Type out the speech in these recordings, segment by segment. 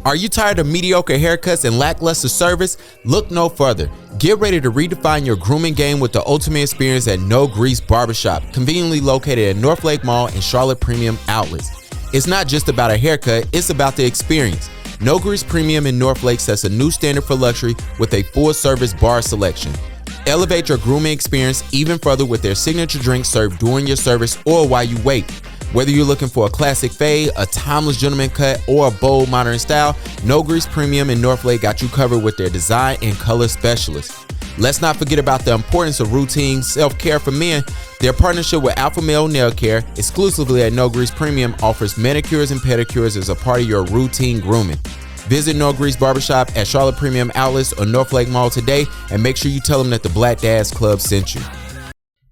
Are you tired of mediocre haircuts and lackluster service? Look no further. Get ready to redefine your grooming game with the ultimate experience at NoGrease Barbershop, conveniently located at Northlake Mall and Charlotte Premium Outlets. It's not just about a haircut, it's about the experience. NoGrease Premium in Northlake sets a new standard for luxury with a full-service bar selection. Elevate your grooming experience even further with their signature drinks served during your service or while you wait. Whether you're looking for a classic fade, a timeless gentleman cut, or a bold modern style, NoGrease Premium in Northlake got you covered with their design and color specialists. Let's not forget about the importance of routine self-care for men. Their partnership with Alpha Male Nail Care, exclusively at NoGrease Premium, offers manicures and pedicures as a part of your routine grooming. Visit NoGrease Barbershop at Charlotte Premium Outlets or Northlake Mall today, and make sure you tell them that the Black Dads Club sent you.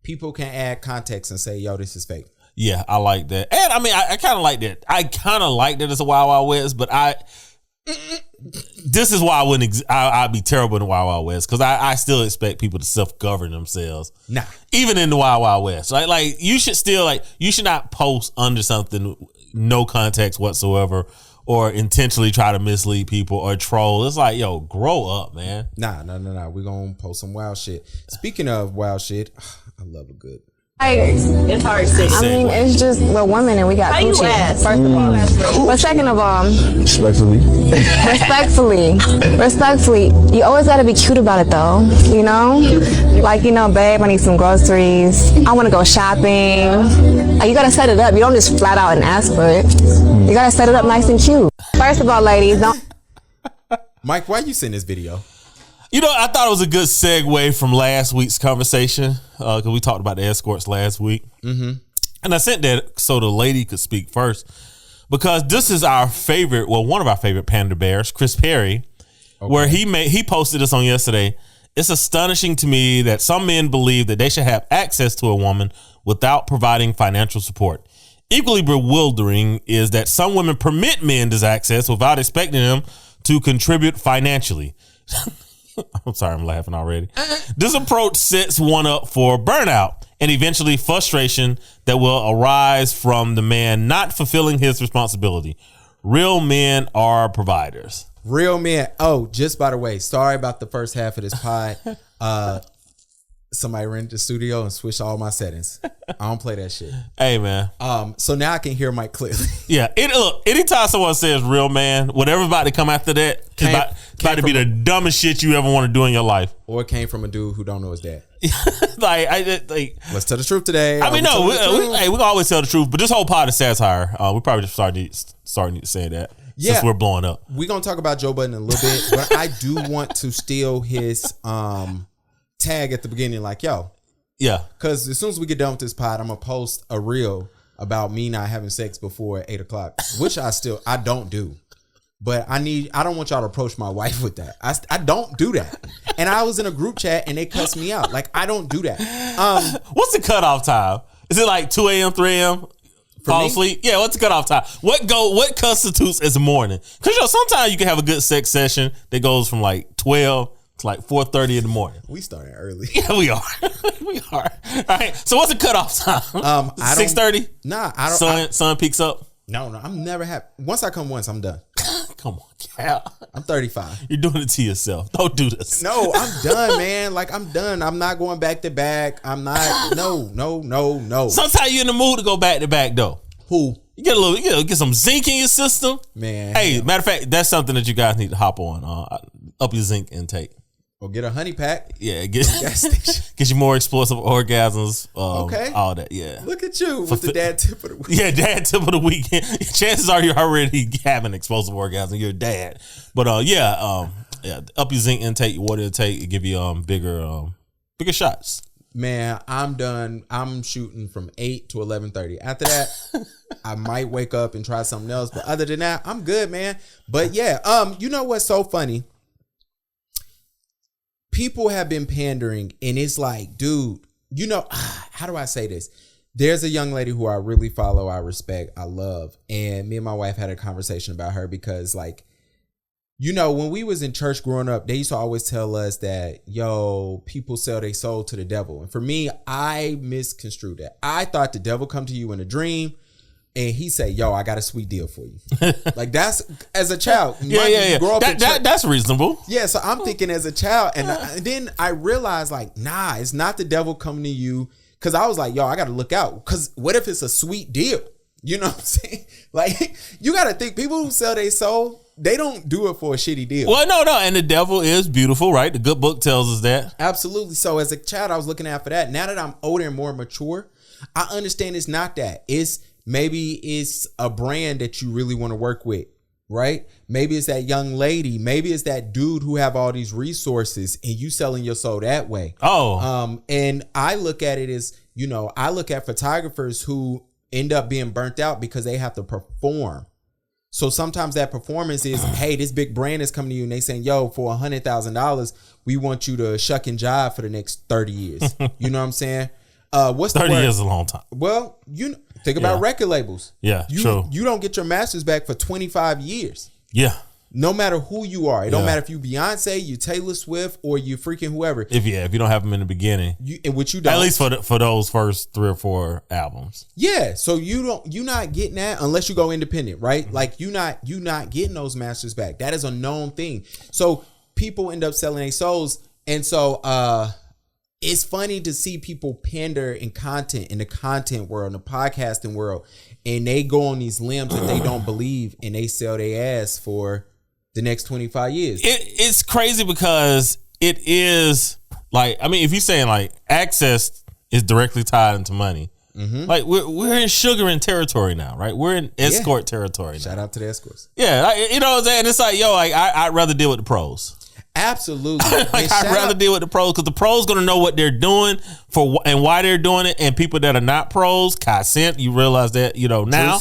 People can add context and say, yo, this is fake. Yeah, I like that. And I mean, I kind of like that. I kind of like that it's a Wild Wild West, but this is why I wouldn't, I'd be terrible in the Wild Wild West, because I still expect people to self-govern themselves. Nah. Even in the Wild Wild West. Right? Like, you should still, like, you should not post under something, no context whatsoever, or intentionally try to mislead people or troll. It's like, yo, grow up, man. Nah. We're going to post some wild shit. Speaking of wild shit, I love a good. It's hard to say. I mean, it's just, we're women and we got How you coochie, ask? first of all. But second of all, respectfully, you always gotta be cute about it though, you know? Like, you know, babe, I need some groceries. I wanna go shopping. Like, you gotta set it up. You don't just flat out and ask for it. You gotta set it up nice and cute. First of all, ladies, don't. Mike, why you send this video? You know, I thought it was a good segue from last week's conversation, because we talked about the escorts last week. Mm-hmm. And I sent that so the lady could speak first, because this is our favorite, well, one of our favorite panda bears, Chris Perry, where he posted this on yesterday. It's astonishing to me that some men believe that they should have access to a woman without providing financial support. Equally bewildering is that some women permit men this access without expecting them to contribute financially. I'm sorry, I'm laughing already. This approach sets one up for burnout and eventually frustration that will arise from the man not fulfilling his responsibility. Real men are providers. Real men. Oh, just by the way, sorry about the first half of this pod. Somebody rented the studio and switched all my settings. I don't play that shit. Hey, man. So now I can hear Mike clearly. Yeah. Look, anytime someone says real man, whatever's about to come after that, it's about to be the dumbest shit you ever want to do in your life. Or it came from a dude who don't know his dad. Let's tell the truth today. I mean, no, we can always tell the truth, but this whole pod is satire. We probably just starting to say that. Yeah, since we're blowing up. We're going to talk about Joe Budden in a little bit, but I do want to steal his tag at the beginning, like, yo. Yeah. Because as soon as we get done with this pod, I'm going to post a reel about me not having sex before 8 o'clock, which I don't do. But I don't want y'all to approach my wife with that. I don't do that. And I was in a group chat and they cussed me out. Like, I don't do that. What's the cutoff time? Is it like 2 a.m., 3 a.m.? Fall asleep? Yeah, what's the cutoff time? What constitutes as a morning? Because sometimes you can have a good sex session that goes from like 12 to like 4:30 in the morning. We started early. Yeah, we are. We are. All right. So what's the cutoff time? 6:30? Nah, I don't. Sun peaks up? No, I'm never happy. Once I come once, I'm done. Come on, Cal. I'm 35. You're doing it to yourself. Don't do this. No, I'm done, man. Like, I'm done. I'm not going back to back. I'm not. No. Sometimes you're in the mood to go back to back, though. Who? You get some zinc in your system. Man. Hey, matter of fact, that's something that you guys need to hop on. Up your zinc intake. Or get a honey pack. Yeah, get you more explosive orgasms. Okay. All that, yeah. Look at you with the dad tip of the week. Yeah, dad tip of the week. Chances are you're already having explosive orgasm. You're a dad. But up your zinc intake, your water intake, it give you bigger shots. Man, I'm done. I'm shooting from 8 to 11:30. After that, I might wake up and try something else. But other than that, I'm good, man. But yeah, you know what's so funny? People have been pandering, and it's like, dude, you know, how do I say this? There's a young lady who I really follow, I respect, I love. And me and my wife had a conversation about her because, like, you know, when we was in church growing up, they used to always tell us that, yo, people sell their soul to the devil. And for me, I misconstrued that. I thought the devil come to you in a dream, and he say, "Yo, I got a sweet deal for you." Like that's as a child. Yeah. Grow up That's reasonable. Yeah, so I'm thinking as a child, and then I realized like, nah, it's not the devil coming to you. Because I was like, yo, I got to look out. Because what if it's a sweet deal? You know what I'm saying? Like, you got to think, people who sell their soul, they don't do it for a shitty deal. Well, no. And the devil is beautiful, right? The good book tells us that. Absolutely. So as a child, I was looking out for that. Now that I'm older and more mature, I understand it's not that. Maybe it's a brand that you really want to work with, right? Maybe it's that young lady. Maybe it's that dude who have all these resources and you selling your soul that way. And I look at it as, I look at photographers who end up being burnt out because they have to perform. So sometimes that performance is, hey, this big brand is coming to you and they saying, yo, for $100,000, we want you to shuck and jive for the next 30 years. You know what I'm saying? What's 30 years is a long time. Well, think about record labels. Yeah, true. You don't get your masters back for 25 years. Yeah. No matter who you are. It don't matter if you Beyonce, you Taylor Swift, or you freaking whoever. If you don't have them in the beginning. Which you don't. At least for those first 3 or 4 albums. Yeah. So you're not getting that unless you go independent, right? Mm-hmm. Like you're not getting those masters back. That is a known thing. So people end up selling their souls. And so it's funny to see people pander in the content world, in the podcasting world, and they go on these limbs that they don't believe and they sell their ass for the next 25 years. It's crazy because it is like, I mean, if you're saying like access is directly tied into money, like we're in sugaring territory now, right? We're in escort territory now. Shout out to the escorts. Yeah, like, you know what I'm saying? It's like, yo, like I'd rather deal with the pros. Absolutely. Like I'd rather deal with the pros because the pros gonna know what they're doing and why they're doing it, and people that are not pros, consent. You realize that, now.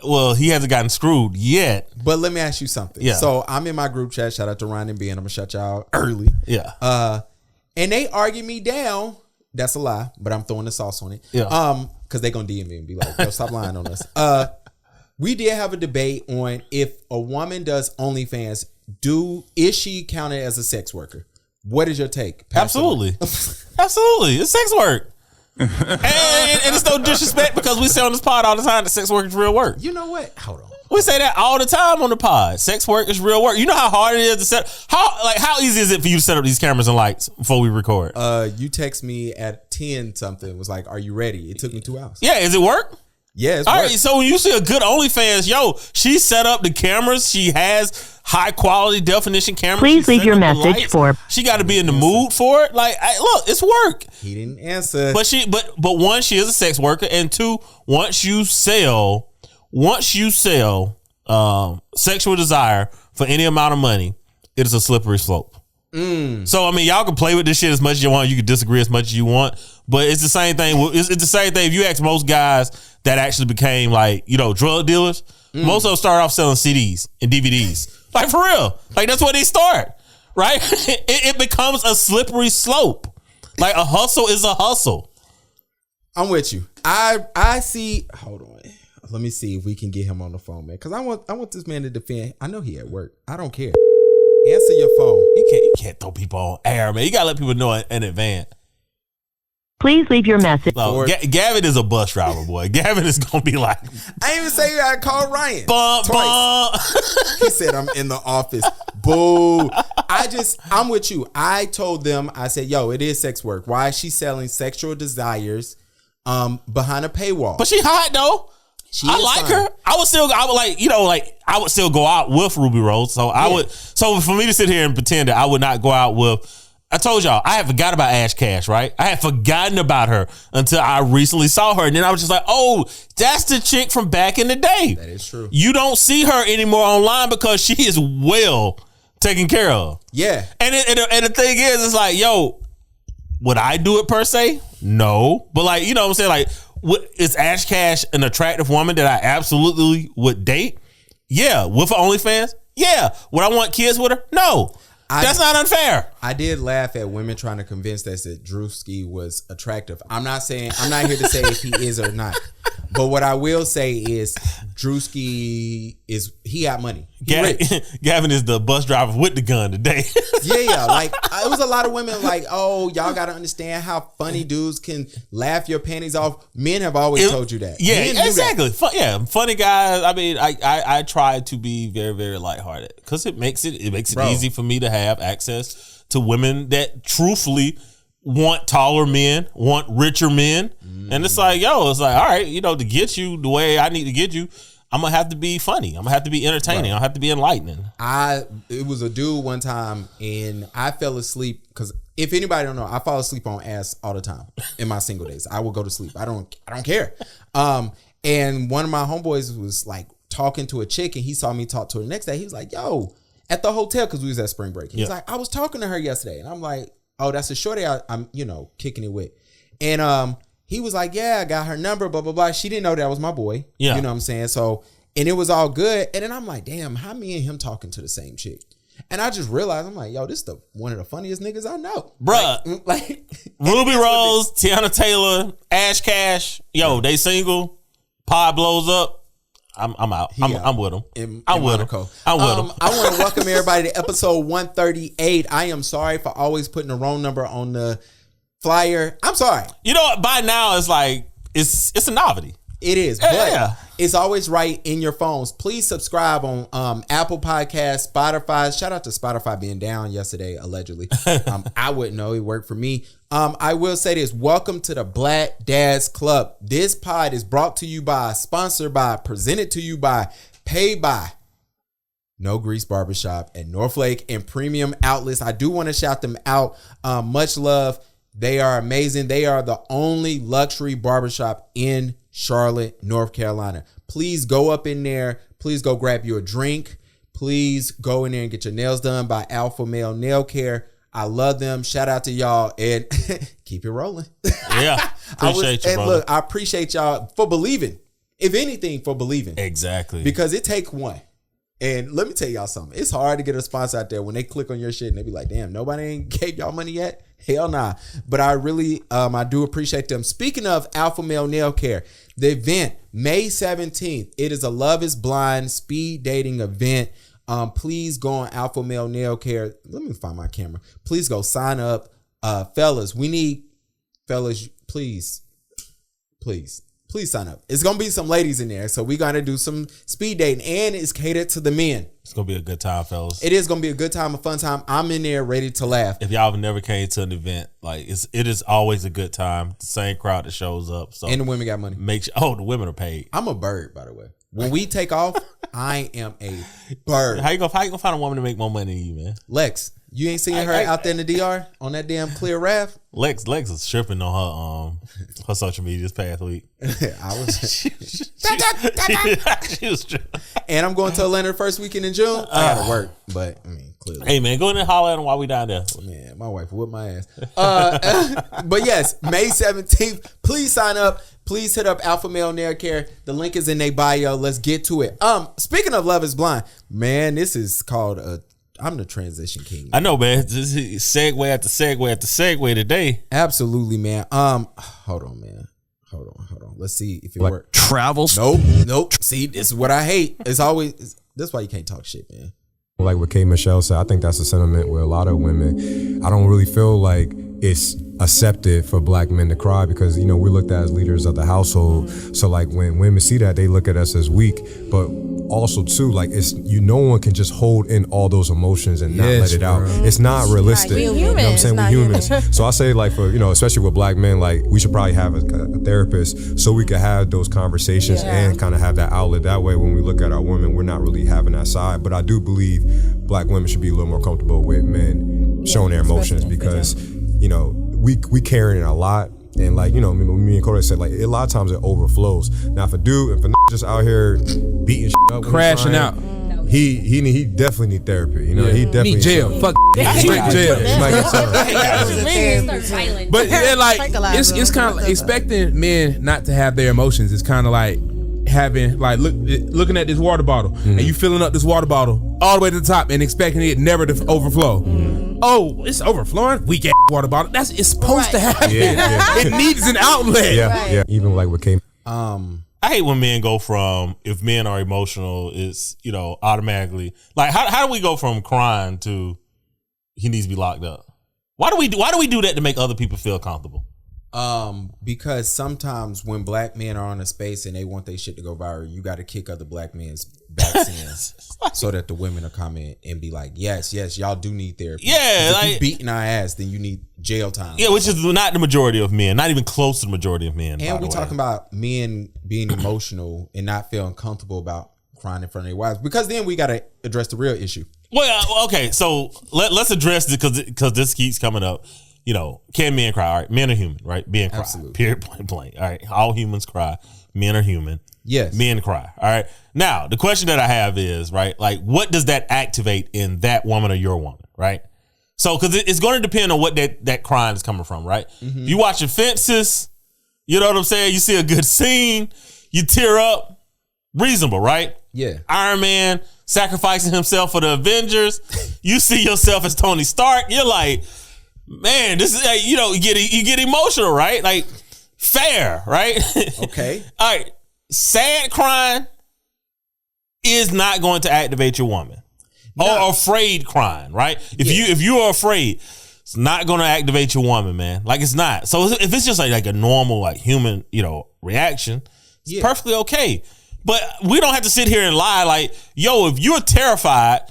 Well, he hasn't gotten screwed yet. But let me ask you something. Yeah. So I'm in my group chat. Shout out to Ryan and Ben. I'm gonna shut y'all early. Yeah. And they argue me down. That's a lie, but I'm throwing the sauce on it. Yeah. Because they gonna DM me and be like, yo, stop lying on us. We did have a debate on if a woman does OnlyFans, is she counted as a sex worker? What is your take? Absolutely. Absolutely. It's sex work. and it's no disrespect because we say on this pod all the time that sex work is real work. You know what? Hold on. We say that all the time on the pod. Sex work is real work. You know how hard it is to set. How easy is it for you to set up these cameras and lights before we record? You text me at 10 something. It was like, are you ready? It took me 2 hours. Yeah. Is it work? Yeah, it's all work. right. So when you see a good OnlyFans, yo, she set up the cameras. She has high quality definition cameras. Please leave your message for. She got to be in the mood for it. Like, look, it's work. He didn't answer. But one, she is a sex worker, and 2, once you sell sexual desire for any amount of money, it is a slippery slope. So I mean, y'all can play with this shit as much as you want. You can disagree as much as you want, but it's the same thing. It's the same thing. If you ask most guys that actually became like drug dealers, most of them start off selling CDs and DVDs. Like for real, like that's where they start, right? it becomes a slippery slope. Like a hustle is a hustle. I'm with you. I see. Hold on. Let me see if we can get him on the phone, man. Because I want this man to defend. I know he at work. I don't care. Answer your phone. You can't throw people on air, man. You gotta let people know in advance. Please leave your message. So, Gavin is a bus driver, boy. Gavin is gonna be like, I didn't even say I called Ryan. Twice. He said I'm in the office. Boo. I'm with you. I told them, I said, yo, it is sex work. Why is she selling sexual desires behind a paywall? But she hot though. I like her. I would still go out with Ruby Rose. So for me to sit here and pretend that I would not go out with, I told y'all, I had forgot about Ash Cash, right? I had forgotten about her until I recently saw her. And then I was just like, oh, that's the chick from back in the day. That is true. You don't see her anymore online because she is well taken care of. Yeah. And the thing is, it's like, yo, would I do it per se? No. But like, you know what I'm saying? Like, is Ash Cash an attractive woman that I absolutely would date? Yeah. With her OnlyFans? Yeah. Would I want kids with her? No. That's not unfair. I did laugh at women trying to convince us that Drewski was attractive. I'm not here to say if he is or not. But what I will say is Drewski he got money. He rich. Gavin is the bus driver with the gun today. Yeah. Like it was a lot of women like, oh, y'all got to understand how funny dudes can laugh your panties off. Men have always told you that. Yeah, exactly. Funny guys. I mean, I try to be very, very lighthearted because it makes it easy for me to have access to women that truthfully want taller men, want richer men. And it's like, all right, to get you the way I need to get you, I'm going to have to be funny. I'm going to have to be entertaining. I'll have to be enlightening. It was a dude one time and I fell asleep because if anybody don't know, I fall asleep on ass all the time in my single days. I will go to sleep. I don't care. And one of my homeboys was like talking to a chick and he saw me talk to her the next day. He was like, yo, at the hotel, because we was at spring break. He's like, I was talking to her yesterday. And I'm like, oh, that's a shorty I'm kicking it with. And he was like, yeah, I got her number, blah, blah, blah. She didn't know that was my boy. Yeah. You know what I'm saying? So, and it was all good. And then I'm like, damn, how me and him talking to the same chick? And I just realized, I'm like, yo, this is one of the funniest niggas I know. Bruh. Like Ruby Rose, Tiana Taylor, Ash Cash. Yo, they single. Pod blows up. I'm out. I'm with him. I'm with him. I want to welcome everybody to episode 138. I am sorry for always putting the wrong number on the flyer. I'm sorry. You know what? By now, it's like, it's a novelty. It is, but it's always right in your phones. Please subscribe on Apple Podcasts, Spotify. Shout out to Spotify being down yesterday, allegedly. I wouldn't know. It worked for me. I will say this. Welcome to the Black Dads Club. This pod is brought to you by, sponsored by, presented to you by, paid by NoGrease Barbershop at Northlake and Premium Outlets. I do want to shout them out. Much love. They are amazing. They are the only luxury barbershop in Charlotte, North Carolina. Please go up in there. Please go grab you a drink. Please go in there and get your nails done by Alpha Male Nail Care. I love them. Shout out to y'all and keep it rolling. Yeah. Appreciate you, brother. Look, I appreciate y'all for believing. If anything, for believing. Exactly. Because it takes one. And let me tell y'all something. It's hard to get a sponsor out there when they click on your shit and they be like, damn, nobody ain't gave y'all money yet? Hell nah. But I really, I do appreciate them. Speaking of Alpha Male Nail Care, the event, May 17th, it is a Love is Blind speed dating event. Please go on Alpha Male Nail Care. Let me find my camera. Please go sign up. Fellas, we need, please sign up. It's going to be some ladies in there. So we're going to do some speed dating and it's catered to the men. It's going to be a good time, fellas. It is going to be a good time, a fun time. I'm in there ready to laugh. If y'all have never came to an event, like it is always a good time. The same crowd that shows up. So and the women got money. Make sure, the women are paid. I'm a bird, by the way. When we take off, I am a bird. How you gonna find a woman to make more money than you, man? Lex, you ain't seen her out there in the DR on that damn clear raft? Lex is tripping on her social media this past week. She was tripping. And I'm going to Atlanta the first weekend in June. I gotta work, but I mean, clearly. Hey man, go in and holler at them while we down there. Man, my wife whipped my ass. But yes, May 17th. Please sign up. Please hit up Alpha Male Nail Care. The link is in their bio. Let's get to it. Speaking of Love is Blind, man, this is called I'm the transition king. I know, man. This is segue after segue after segue today. Absolutely, man. Hold on, man. Hold on. Let's see if it works. Travels? Nope. See, this is what I hate. It's always that's why you can't talk shit, man. Like what K. Michelle said, I think that's a sentiment with a lot of women. I don't really feel like it's accepted for black men to cry because, we're looked at as leaders of the household. So like when women see that, they look at us as weak. But also too, like no one can just hold in all those emotions and not let it out. It's not realistic. We're you know what I'm saying? We're humans. So I say like for, especially with black men, like we should probably have a therapist so we can have those conversations and kind of have that outlet. That way when we look at our women, we're not really having that side. But I do believe black women should be a little more comfortable with men showing their emotions because, we carrying it a lot. And like, me and Cody said, like a lot of times it overflows. Now if a just out here beating shit up, crashing out, he definitely need therapy. He definitely need jail. Fuck straight jail. But yeah, like it's kind of like expecting men not to have their emotions. It's kind of like having looking at this water bottle and you filling up this water bottle all the way to the top and expecting it never to overflow. Oh, it's overflowing. Weak ass water bottle. It's supposed to happen. It needs an outlet. Yeah. Even like what came. I hate when men go from, if men are emotional, it's, automatically, like, how do we go from crying to he needs to be locked up? Why do we do that to make other people feel comfortable? Because sometimes when black men are on a space and they want their shit to go viral, you got to kick other black men's backs in so that the women will come in and be like, yes, y'all do need therapy. Yeah, if you beating our ass, then you need jail time. Yeah, which is not the majority of men, not even close to the majority of men. And we talking about men being emotional and not feeling comfortable about crying in front of their wives, because then we got to address the real issue. Well, okay, so let's address this because this keeps coming up. Can men cry? All right, men are human, right? Men cry. Absolutely. Period, point blank. All right, all humans cry. Men are human. Yes. Men cry. All right. Now, the question that I have is, right, like, what does that activate in that woman or your woman, right? So, because it's going to depend on what that crying is coming from, right? Mm-hmm. You watching Fences, you know what I'm saying? You see a good scene, you tear up, reasonable, right? Yeah. Iron Man sacrificing himself for the Avengers. You see yourself as Tony Stark. You're like, man, this is, you get emotional, right? Like, fair, right? Okay. All right. Sad crying is not going to activate your woman. No. Or afraid crying, right? If you are afraid, it's not going to activate your woman, man. Like, it's not. So if it's just like a normal, like, human, reaction, it's perfectly okay. But we don't have to sit here and lie like, yo, if you're terrified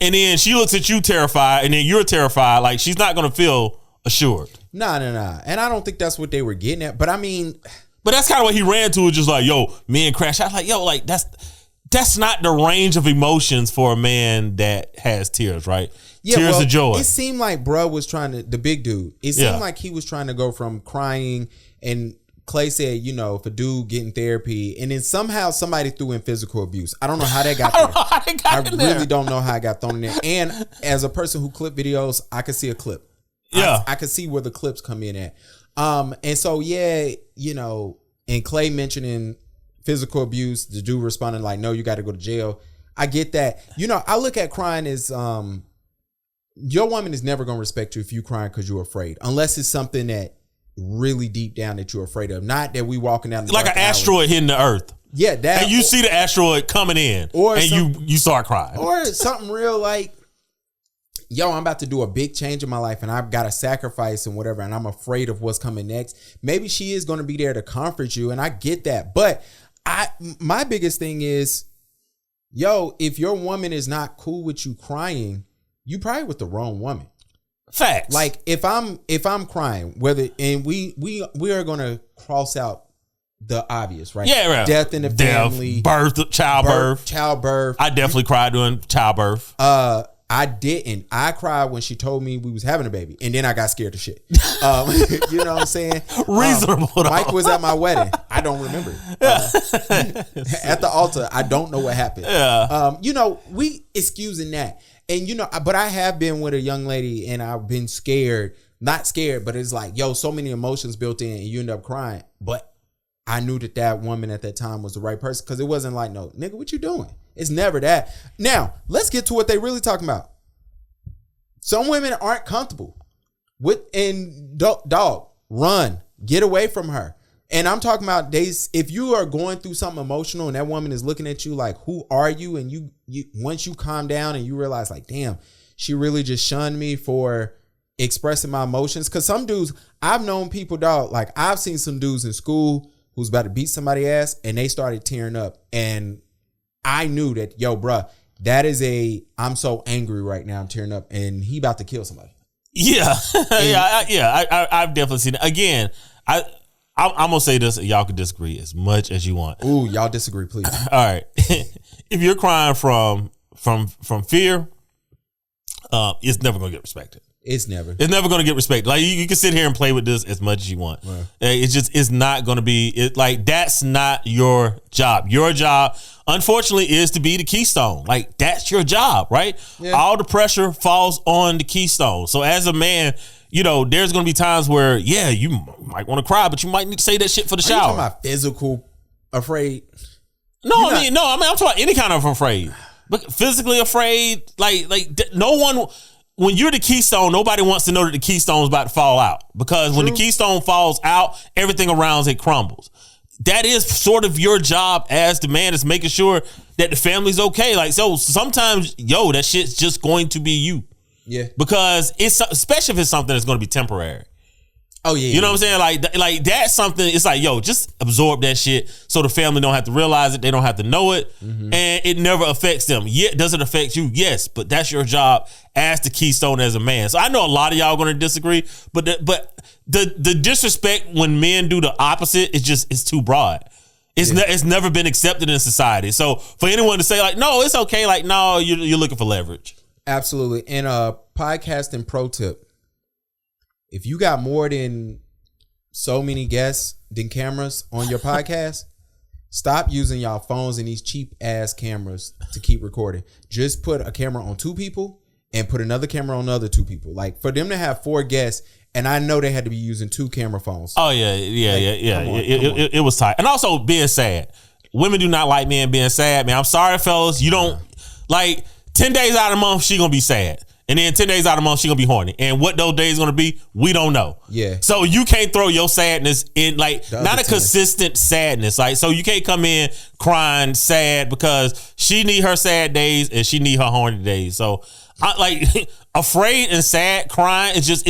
and then she looks at you terrified and then you're terrified, like, she's not going to feel assured. Nah. And I don't think that's what they were getting at. But I mean, but that's kind of what he ran to, just like, yo, men crash. I was like, yo, like, that's not the range of emotions for a man that has tears, right? Yeah, tears of joy. It seemed like bruh was trying to, the big dude, it seemed like he was trying to go from crying, and Clay said, if a dude getting therapy, and then somehow somebody threw in physical abuse. I don't know how that got there. I really don't know how it got thrown in there. And as a person who clip videos, I could see a clip. Yeah. I could see where the clips come in at. And so, and Clay mentioning physical abuse, the dude responding like, no, you got to go to jail. I get that. I look at crying as, your woman is never going to respect you if you crying because you're afraid, unless it's something that really deep down that you're afraid of. Not that we walking down the like an asteroid hitting the earth. Yeah, that. And you see the asteroid coming in, you start crying. Or something real like, yo, I'm about to do a big change in my life and I've got to sacrifice and whatever, and I'm afraid of what's coming next. Maybe she is going to be there to comfort you, and I get that. But my biggest thing is, yo, if your woman is not cool with you crying, you probably with the wrong woman. Facts. Like, if I'm crying, we are going to cross out the obvious, right? Yeah, right. Death in the family, childbirth. I definitely cried during childbirth. I didn't. I cried when she told me we was having a baby, and then I got scared of shit. You know what I'm saying? Reasonable. Mike was at my wedding. I don't remember. At the altar, I don't know what happened. Yeah. We excusing that. And, but I have been with a young lady and I've been scared. Not scared, but it's like, yo, so many emotions built in and you end up crying. But I knew that woman at that time was the right person, because it wasn't like, no, nigga, what you doing? It's never that. Now, let's get to what they really talking about. Some women aren't comfortable with, and dog, run, get away from her. And I'm talking about days, if you are going through something emotional and that woman is looking at you like, who are you? And you once you calm down and you realize like, damn, she really just shunned me for expressing my emotions. Because some dudes, I've known people, dog, like I've seen some dudes in school who's about to beat somebody's ass and they started tearing up. And I knew that, yo, bruh, that is I'm so angry right now, I'm tearing up, and he about to kill somebody. Yeah. I've definitely seen it. Again, I'm gonna say this, and y'all can disagree as much as you want. Ooh, y'all disagree, please. All right. If you're crying from fear, it's never gonna get respected. It's never gonna get respected. Like, you can sit here and play with this as much as you want. Right. It's not gonna be like, that's not your job. Your job, unfortunately, is to be the keystone. Like, that's your job, right? Yeah. All the pressure falls on the keystone. So as a man, there's going to be times where, you might want to cry, but you might need to say that shit for the shower. Are you talking about physical afraid? No, I'm talking about any kind of afraid. But physically afraid, like no one, when you're the keystone, nobody wants to know that the keystone's about to fall out. Because when the keystone falls out, everything around it crumbles. that is sort of your job as the man, is making sure that the family's okay. Like, so sometimes, that shit's just going to be you. Yeah. Because it's, especially if it's something that's going to be temporary. Oh, yeah. You know what I'm saying? Like that's something, it's like, just absorb that shit so the family don't have to realize it. They don't have to know it. Mm-hmm. And it never affects them. Yeah, does it affect you? Yes. But that's your job as the keystone as a man. So I know a lot of y'all going to disagree, but the disrespect when men do the opposite is just, it's too broad. It's never been accepted in society. So for anyone to say like, no, it's okay. Like, no, you're looking for leverage. Absolutely. And podcasting pro tip. If you got more than so many guests than cameras on your podcast, stop using y'all phones and these cheap ass cameras to keep recording. Just put a camera on 2 people and put another camera on the other 2 people. Like, for them to have 4 guests, and I know they had to be using 2 camera phones. Oh yeah. It was tight. And also being sad. Women do not like men being sad, man. I'm sorry, fellas. You don't like 10 days out of the month, she gonna be sad. And then 10 days out of the month, she gonna be horny. And what those days gonna be, we don't know. Yeah. So you can't throw your sadness in, like, not a consistent sadness. Like, so you can't come in crying sad because she need her sad days and she need her horny days. So, afraid and sad crying is just,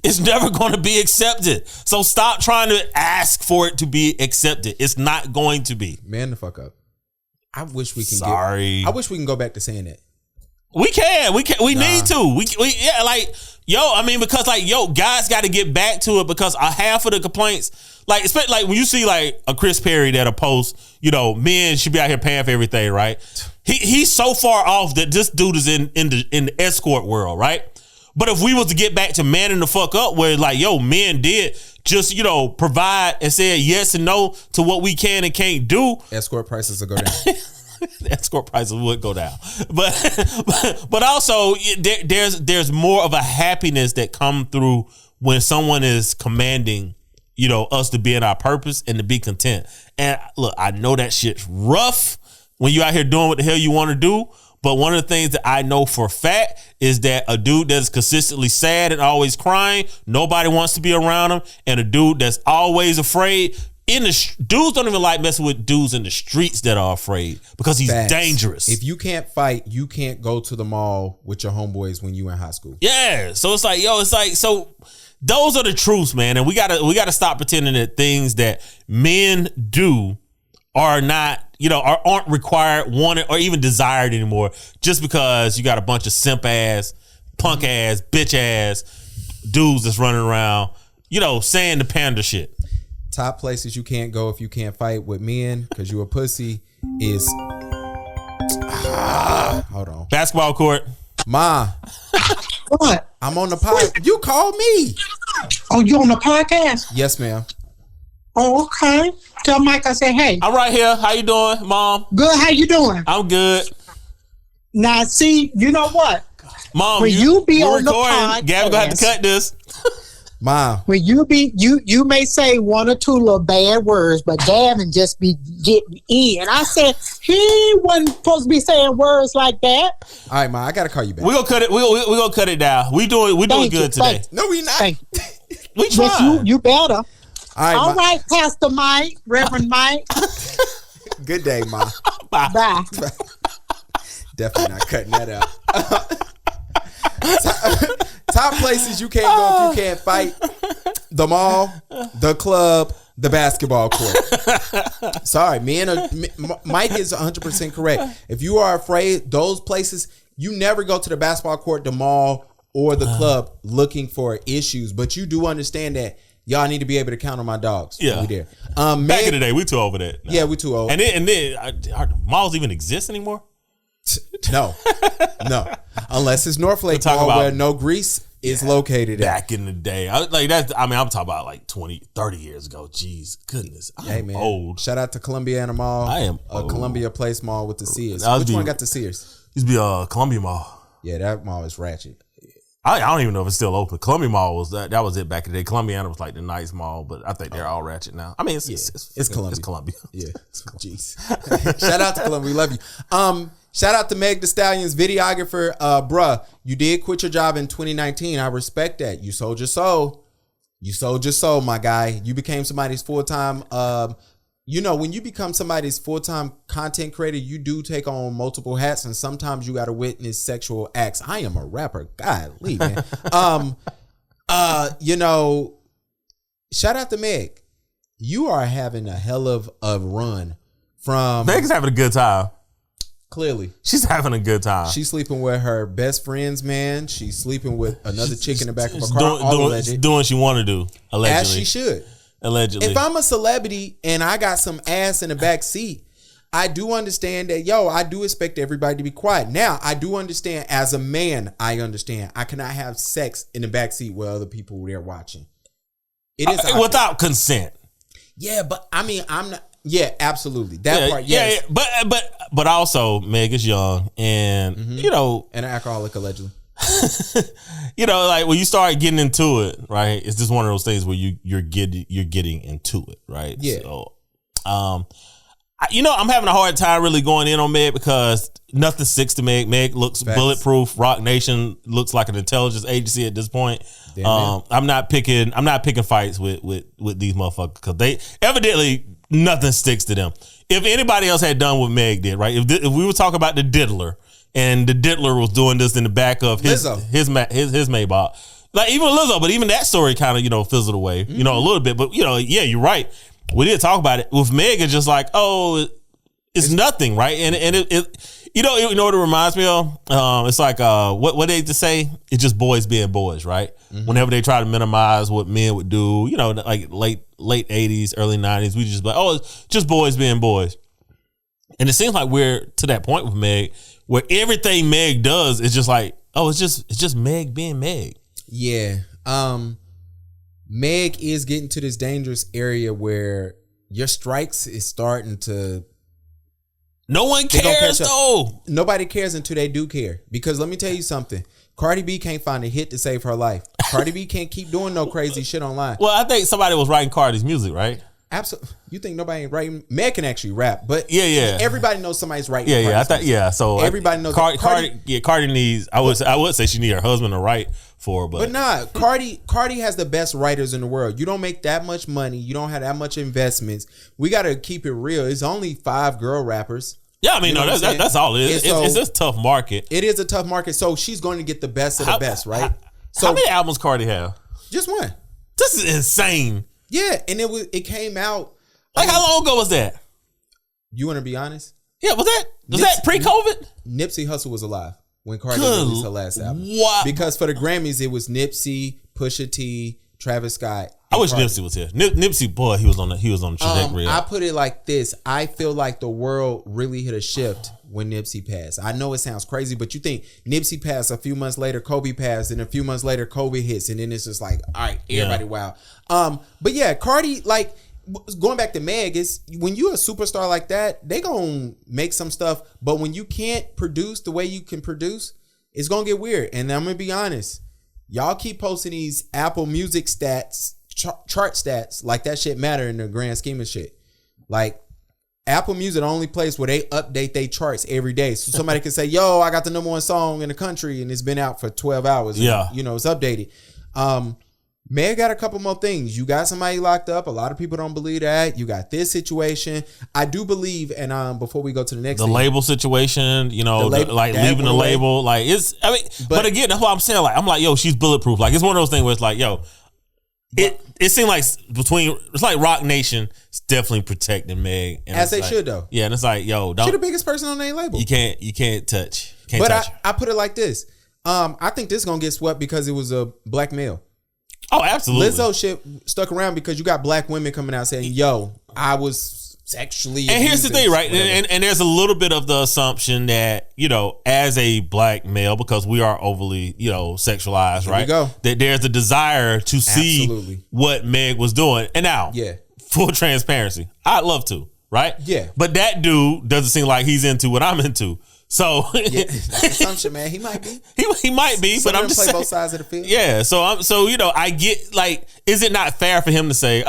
it's never gonna be accepted. So stop trying to ask for it to be accepted. It's not going to be. Man the fuck up. I wish we can I wish we can go back to saying that. We need to. Because guys got to get back to it, because a half of the complaints, like, especially like when you see like a Chris Perry that'll post, men should be out here paying for everything, right? He's so far off that this dude is in the escort world, right? But if we was to get back to manning the fuck up, where like, men did just, provide and said yes and no to what we can and can't do, escort prices will go down. Escort prices would go down, but also there's more of a happiness that come through when someone is commanding, us to be in our purpose and to be content. And look, I know that shit's rough when you out here doing what the hell you want to do. But one of the things that I know for a fact is that a dude that's consistently sad and always crying, nobody wants to be around him. And a dude that's always afraid, dudes don't even like messing with dudes in the streets that are afraid, because he's dangerous. If you can't fight, you can't go to the mall with your homeboys when you in high school. Yeah. So it's like, so those are the truths, man. And we gotta stop pretending that things that men do are not, aren't required, wanted, or even desired anymore, just because you got a bunch of simp ass, punk ass, bitch ass dudes that's running around, saying the panda shit. Top places you can't go if you can't fight with men because you a pussy is hold on. Basketball court. Ma. What? I'm on the pod. You called me. Oh, you on the podcast? Yes, ma'am. Oh, okay. Tell Mike I said, hey. I'm right here. How you doing, Mom? Good. How you doing? I'm good. Now, see, you know what? Mom, when you be on the podcast, Gabby gonna have to cut this. Ma. When you may say one or two little bad words, but Gavin just be getting in. I said he wasn't supposed to be saying words like that. All right, Ma, I gotta call you back. We're gonna cut it. We're gonna cut it down. We doing good today. No, we not. We trying. Yes, you better. All right, Pastor Mike, Reverend Mike. Good day, Ma. Bye. Definitely not cutting that out. Top places you can't go if you can't fight: the mall, the club, the basketball court. Sorry, Mike is 100% correct. If you are afraid, those places, you never go to the basketball court, the mall, or the club looking for issues. But you do understand that y'all need to be able to count on my dogs. Yeah. We there. Back in the day, we too old for that. No. Yeah, we too old. And then our malls even exist anymore? No. Unless it's Northlake Mall where NoGrease is located back in the day. I'm talking about like 20, 30 years ago. Jeez, goodness. I'm old. Shout out to Columbiana Mall. I am old. Columbia Place Mall with the Sears. Which one got the Sears? Used to be Columbia Mall. Yeah, that mall is ratchet. I don't even know if it's still open. Columbia Mall was that was it back in the day. Columbiana was like the nice mall, but I think they're all ratchet now. I mean, it's Columbia. It's Columbia. Yeah. Jeez. Shout out to Columbia. We love you. Shout out to Meg Thee Stallion's videographer. Bruh, you did quit your job in 2019. I respect that. You sold your soul. You sold your soul, my guy. You became somebody's full-time you know, when you become somebody's full-time content creator, you do take on multiple hats, and sometimes you got to witness sexual acts. I am a rapper. Golly, man. You know, shout out to Meg. You are having a hell of a run from... Meg's having a good time. Clearly. She's having a good time. She's sleeping with her best friend's man. She's sleeping with another chick in the back of a car. Doing what she want to do, allegedly. As she should. Allegedly. If I'm a celebrity and I got some ass in the back seat, I do understand that, I do expect everybody to be quiet. Now, I do understand as a man, I understand. I cannot have sex in the back seat with other people they're watching. It is without consent. Yeah, but I mean, I'm not. Yeah, absolutely. That part, yes. Yeah. But also, Meg is young and, you know. And an alcoholic, allegedly. You know, like when you start getting into it, right? It's just one of those things where you're getting into it, right? Yeah. So, you know, I'm having a hard time really going in on Meg because nothing sticks to Meg. Meg looks bulletproof. Rock Nation looks like an intelligence agency at this point. I'm not picking fights with these motherfuckers because they evidently nothing sticks to them. If anybody else had done what Meg did, right? If we were talking about the diddler and the diddler was doing this in the back of his Maybach, like even Lizzo, but even that story kind of, you know, fizzled away, you know, a little bit. But you know, yeah, you're right. We did talk about it with Meg. It's just like, it's nothing, right? And it you know what it reminds me of? It's like what they just say. It's just boys being boys, right? Whenever they try to minimize what men would do, you know, like late 80s, early 90s, we just like, it's just boys being boys. And it seems like we're to that point with Meg, where everything Meg does is just like, it's just Meg being Meg. Yeah. Meg is getting to this dangerous area where your strikes is starting to... No one cares though. Nobody cares until they do care. Because let me tell you something. Cardi B can't find a hit to save her life. Cardi B can't keep doing no crazy shit online. Well, I think somebody was writing Cardi's music, right? Absolutely. You think nobody ain't writing? Meg can actually rap, but everybody knows somebody's writing. So everybody knows. Cardi needs. I would say she need her husband to write for her, but nah. Cardi has the best writers in the world. You don't make that much money. You don't have that much investments. We got to keep it real. It's only 5 girl rappers. Yeah, I mean, that's all it is. It's a tough market. It is a tough market. So she's going to get the best of the best, right? So how many albums Cardi have? Just one. This is insane. Yeah, and it came out. Like, how long ago was that? You want to be honest? Yeah, was that pre-COVID? Nipsey Hussle was alive when Cardi released her last album. What? Because for the Grammys, it was Nipsey, Pusha T, Travis Scott. I wish Nipsey was here. Nipsey, boy, he was on the trajectory. I put it like this. I feel like the world really hit a shift when Nipsey passed. I know it sounds crazy, but you think Nipsey passed, a few months later, Kobe passed, and a few months later, COVID hits, and then it's just like, all right, everybody, wow. But yeah, Cardi, like, going back to Meg, is when you're a superstar like that, they gonna make some stuff, but when you can't produce the way you can produce, it's gonna get weird. And I'm gonna be honest, y'all keep posting these Apple Music stats, chart stats, like that shit matter in the grand scheme of shit. Like, Apple Music, the only place where they update their charts every day. So somebody can say, yo, I got the #1 song in the country and it's been out for 12 hours. Yeah. And, it's updated. Meg got a couple more things. You got somebody locked up. A lot of people don't believe that. You got this situation. I do believe, and before we go to the next thing, label situation, like leaving the label. Like, but again, that's what I'm saying. Like, I'm like, yo, she's bulletproof. Like, it's one of those things where it's like, yo, it seemed like it's like Rock Nation is definitely protecting Meg, and as they should though. Yeah, and it's like, yo, she's the biggest person on their label. You can't touch. I put it like this. I think this is gonna get swept because it was a black male. Oh, absolutely. Lizzo shit stuck around because you got black women coming out saying, yo, I was sexually and here's the thing, right? And there's a little bit of the assumption that, as a black male, because we are overly, sexualized, right? Go. That there's a desire to see what Meg was doing. And now, full transparency, I'd love to, right? Yeah. But that dude doesn't seem like he's into what I'm into. So that's assumption, man. He might be. He might be, but I'm just play saying, both sides of the field. Yeah. So I get, like, is it not fair for him to say,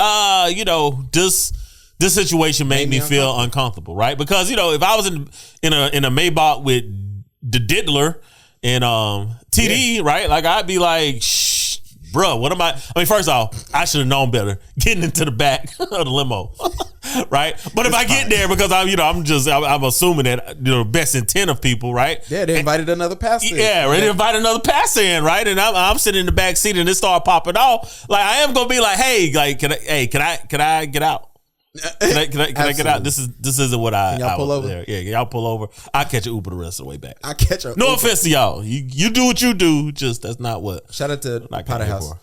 this situation made me feel uncomfortable, right? Because if I was in a Maybach with the diddler and TD, right? Like, I'd be like, shh, bro, what am I? I mean, first off, I should have known better getting into the back of the limo. right? But if I get there because I'm assuming that best intent of people, right? Yeah, they invited another pastor. Yeah, they invited another pastor in, right? And I'm sitting in the back seat and it started popping off. Like I am gonna be like, hey, like, can I get out? Can I get out? This isn't what I. Can y'all pull over? There. Yeah, y'all pull over. I catch an Uber the rest of the way back. I catch a No Uber. offense to y'all. You do what you do. Just that's not what. Shout out to Not Potter House. for.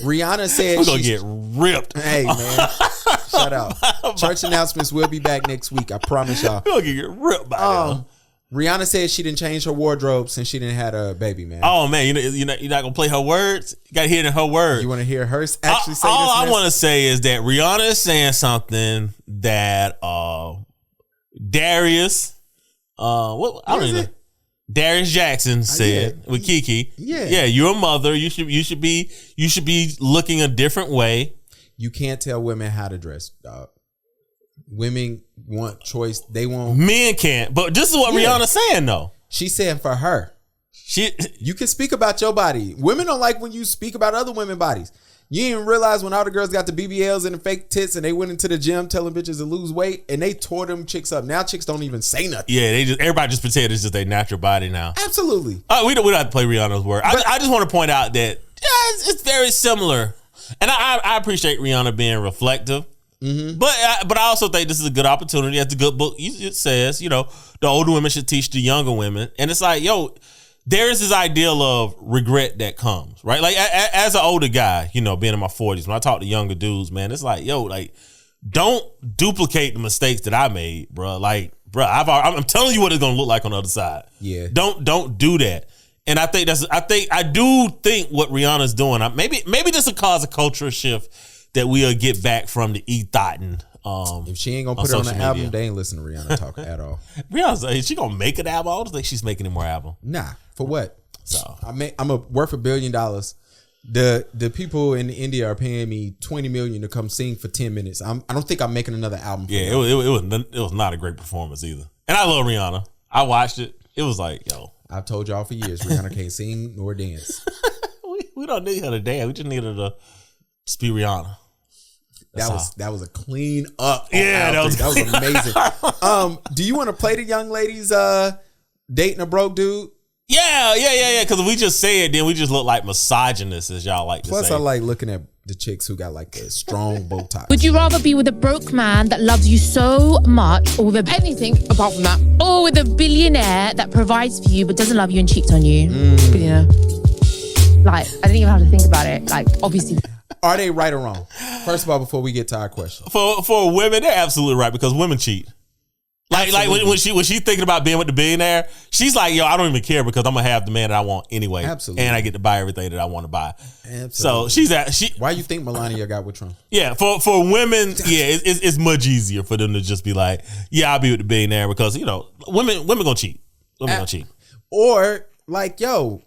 Rihanna said We're gonna get ripped. Hey man, shout out. Church announcements will be back next week. I promise y'all. We're gonna get ripped by them. Rihanna said she didn't change her wardrobe since she didn't have a baby, man. Oh man, you're not gonna play her words. You gotta hear it in her words. You want to hear her actually say all this? I want to say is that Rihanna is saying something that Darius, Darius Jackson said with Kiki. Yeah, you're a mother. You should be looking a different way. You can't tell women how to dress, dog. Women want choice. They want. Men can't. But this is what Rihanna's saying though. She's saying for her. You can speak about your body. Women don't like when you speak about other women's bodies. You didn't even realize when all the girls got the BBLs and the fake tits and they went into the gym telling bitches to lose weight and they tore them chicks up. Now chicks don't even say nothing. Yeah, everybody just pretend it's just their natural body now. Absolutely. We don't have to play Rihanna's word. I just want to point out that it's very similar, and I appreciate Rihanna being reflective. Mm-hmm. But I also think this is a good opportunity. As the good book it says, the older women should teach the younger women, and it's like, there is this ideal of regret that comes, right? Like as an older guy, being in my 40s, when I talk to younger dudes, man, it's like, don't duplicate the mistakes that I made, bro. Like, bro, I'm telling you what it's gonna look like on the other side. Yeah. Don't do that. And I do think what Rihanna's doing, maybe this will cause a cultural shift that we'll get back from the e-thotting. If she ain't gonna put it on the album, they ain't listen to Rihanna talk at all. Rihanna's, is she gonna make an album? I don't think she's making any more album. Nah, for what? So I'm worth $1 billion. The people in India are paying me $20 million to come sing for 10 minutes. I don't think I'm making another album. Yeah, it was not a great performance either. And I love Rihanna. I watched it. It was like, I've told y'all for years, Rihanna can't sing nor dance. we don't need her to dance. We just need her to just be Rihanna. That was a clean up. Yeah, that was amazing. Do you want to play the young ladies dating a broke dude? Yeah. Because if we just say it, then we just look like misogynists, as y'all like to say. Plus, I like looking at the chicks who got like the strong bow tie. Would you rather be with a broke man that loves you so much, or with anything apart from that, or with a billionaire that provides for you but doesn't love you and cheats on you? Billionaire. Like, I didn't even have to think about it. Like, obviously. Are they right or wrong? First of all, before we get to our question, for women, they're absolutely right because women cheat. Like when she thinking about being with the billionaire, she's like, I don't even care because I'm gonna have the man that I want anyway. Absolutely, and I get to buy everything that I want to buy. Absolutely. So Why you think Melania got with Trump? Yeah, for women, it's much easier for them to just be like, I'll be with the billionaire because women gonna cheat. Women gonna cheat. Or like, I'm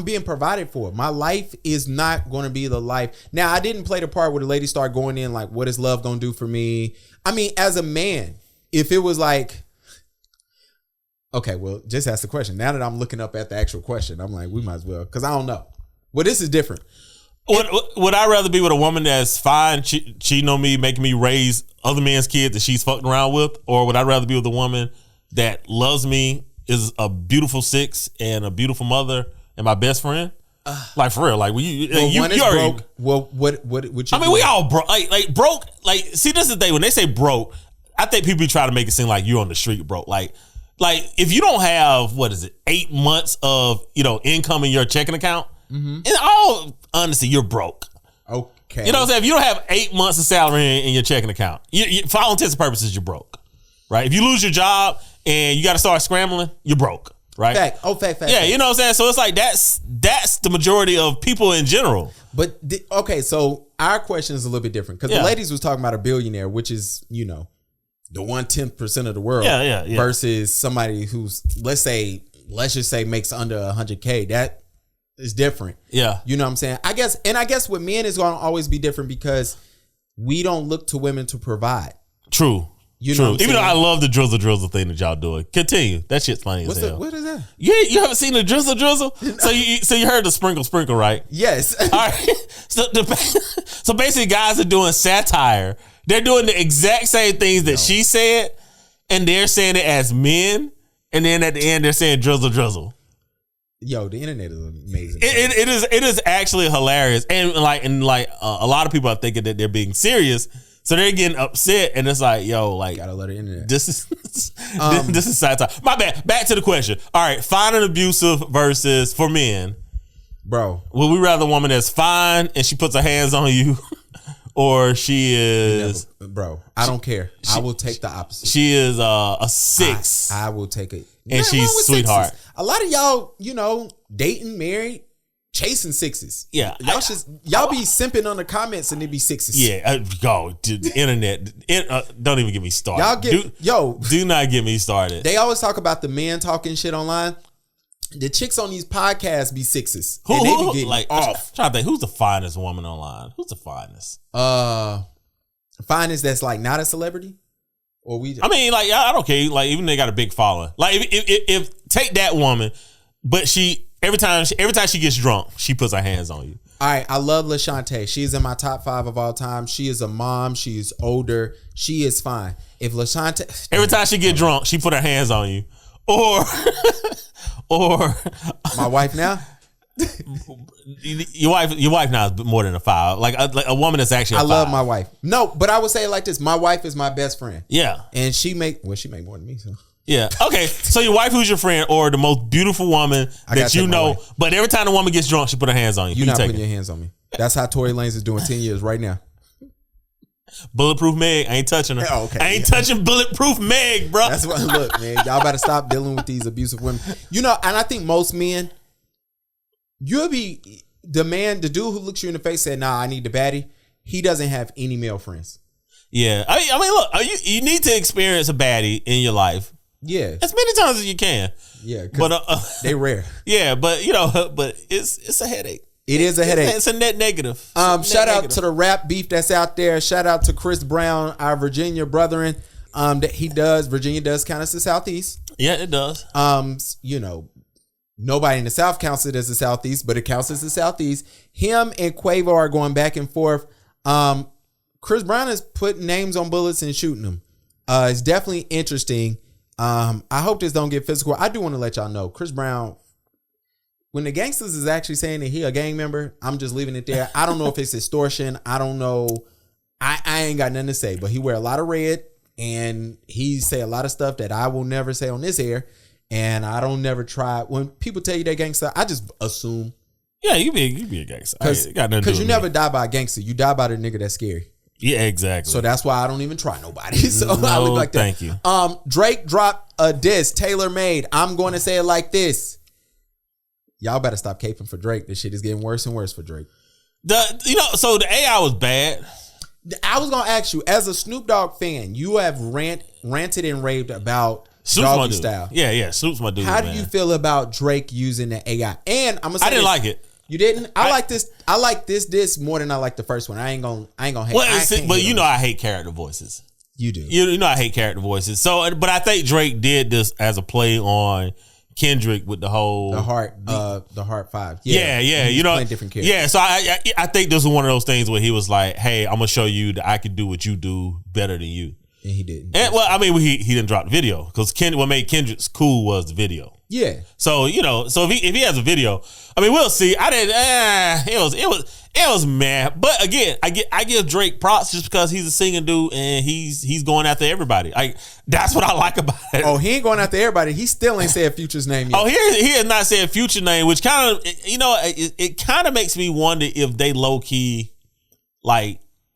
being provided for. My life is not going to be the life. Now, I didn't play the part where the lady started going in like, what is love going to do for me? I mean, as a man, if it was like, okay, well, just ask the question. Now that I'm looking up at the actual question, I'm like, we might as well, because I don't know. Well, this is different. Would I rather be with a woman that's fine, cheating on me, making me raise other men's kids that she's fucking around with? Or would I rather be with a woman that loves me, is a beautiful six and a beautiful mother and my best friend? Like for real, like you already broke. Well, what you? I mean, we all broke. Like broke. Like, see, this is the thing. When they say broke, I think people try to make it seem like you're on the street broke. Like if you don't have 8 months of income in your checking account, in all honesty, you're broke. Okay, you know what I'm saying? If you don't have 8 months of salary in your checking account, you, for all intents and purposes, you're broke, right? If you lose your job and you got to start scrambling, you're broke, right? Fact. Yeah, you know what I'm saying? So it's like that's the majority of people in general. But okay, so our question is a little bit different because the ladies was talking about a billionaire, which is the 1/10% of the world, versus somebody who's let's just say makes under $100K. That is different. Yeah, you know what I'm saying? I guess with men is going to always be different because we don't look to women to provide. True. You True. know what I'm Even though I saying? love the drizzle thing that y'all doing. Continue. That shit's funny as hell. What is that? You haven't seen the drizzle? So you heard the sprinkle, right? Yes. All right. So basically, guys are doing satire. They're doing the exact same things that she said, and they're saying it as men. And then at the end, they're saying drizzle. Yo, the internet is amazing. It is actually hilarious, and a lot of people are thinking that they're being serious, so they're getting upset, and it's like, yo, like, gotta let the internet. This is this is satire. My bad. Back to the question. All right, fine and abusive versus for men, bro. Would we rather a woman that's fine and she puts her hands on you, or she is bro? I don't care. I will take the opposite. She is a 6. I will take it. And she's sweetheart. Sixes. A lot of y'all, dating, married, chasing 6s. Yeah, y'all be simping on the comments and it be 6s. Yeah, the internet. Don't even get me started. Do not get me started. They always talk about the men talking shit online. The chicks on these podcasts be 6s. And they be getting off. I'm trying to think, who's the finest woman online? Who's the finest? Finest that's like not a celebrity. Or I mean, like, I don't care. Like, even they got a big following. Like, if take that woman, but every time she gets drunk, she puts her hands on you. All right, I love LaShante. She's in my top 5 of all time. She is a mom. She's older. She is fine. If LaShante, every time she get drunk, she put her hands on you, or my wife now. Your wife now is more than a 5. Like a woman that's actually. I love my wife. No, but I would say it like this: my wife is my best friend. Yeah, and she make more than me. So yeah, okay. So your wife, who's your friend, or the most beautiful woman that you know, but every time the woman gets drunk, she put her hands on you. You're not putting your hands on me. That's how Tory Lanez is doing 10 years right now. Bulletproof Meg, I ain't touching her. Oh, okay, I ain't touching Bulletproof Meg, bro. That's what. Look, man, y'all better stop dealing with these abusive women. And I think most men. You'll be the dude who looks you in the face said, nah, I need the baddie. He doesn't have any male friends. Yeah. I mean, look, you need to experience a baddie in your life. Yeah. As many times as you can. Yeah. But they rare. Yeah, but but it's a headache. It is a headache. It's a net negative. Shout out to the rap beef that's out there. Shout out to Chris Brown, our Virginia brethren. Virginia does count as the Southeast. Yeah, it does. Nobody in the South counts it as the Southeast, but it counts as the Southeast. Him and Quavo are going back and forth. Chris Brown is putting names on bullets and shooting them. It's definitely interesting. I hope this don't get physical. I do want to let y'all know, Chris Brown, when the gangsters is actually saying that he a gang member, I'm just leaving it there. I don't know if it's extortion. I don't know. I ain't got nothing to say, but he wear a lot of red and he say a lot of stuff that I will never say on this air. And I don't never try. When people tell you they're gangster, I just assume. Yeah, you be a gangster. Because you never die by a gangster. You die by the nigga that's scary. Yeah, exactly. So that's why I don't even try nobody. So I look like that. Thank you. Drake dropped a diss, Tailor Made. I'm going to say it like this. Y'all better stop caping for Drake. This shit is getting worse and worse for Drake. So the AI was bad. I was going to ask you, as a Snoop Dogg fan, you have ranted and raved about Doggy Style. Yeah, Snoop's my dude. How do you feel about Drake using the AI? And I'm gonna say I didn't like it. You didn't? I like this. I like this more than I like the first one. I ain't gonna hate. Well, I hate character voices. You do. You know I hate character voices. So, but I think Drake did this as a play on Kendrick with the Heart 5. Yeah. You know, different characters. Yeah. So I think this was one of those things where he was like, "Hey, I'm gonna show you that I can do what you do better than you." And he didn't. And, well, I mean, he didn't drop the video because what made Kendrick's cool was the video. Yeah. So if he has a video, I mean, we'll see. I didn't. It was mad. But again, I give Drake props just because he's a singing dude and he's going after everybody. That's what I like about it. Oh, he ain't going after everybody. He still ain't said Future's name yet. Oh, he has not said Future name, which kind of it kind of makes me wonder if they low key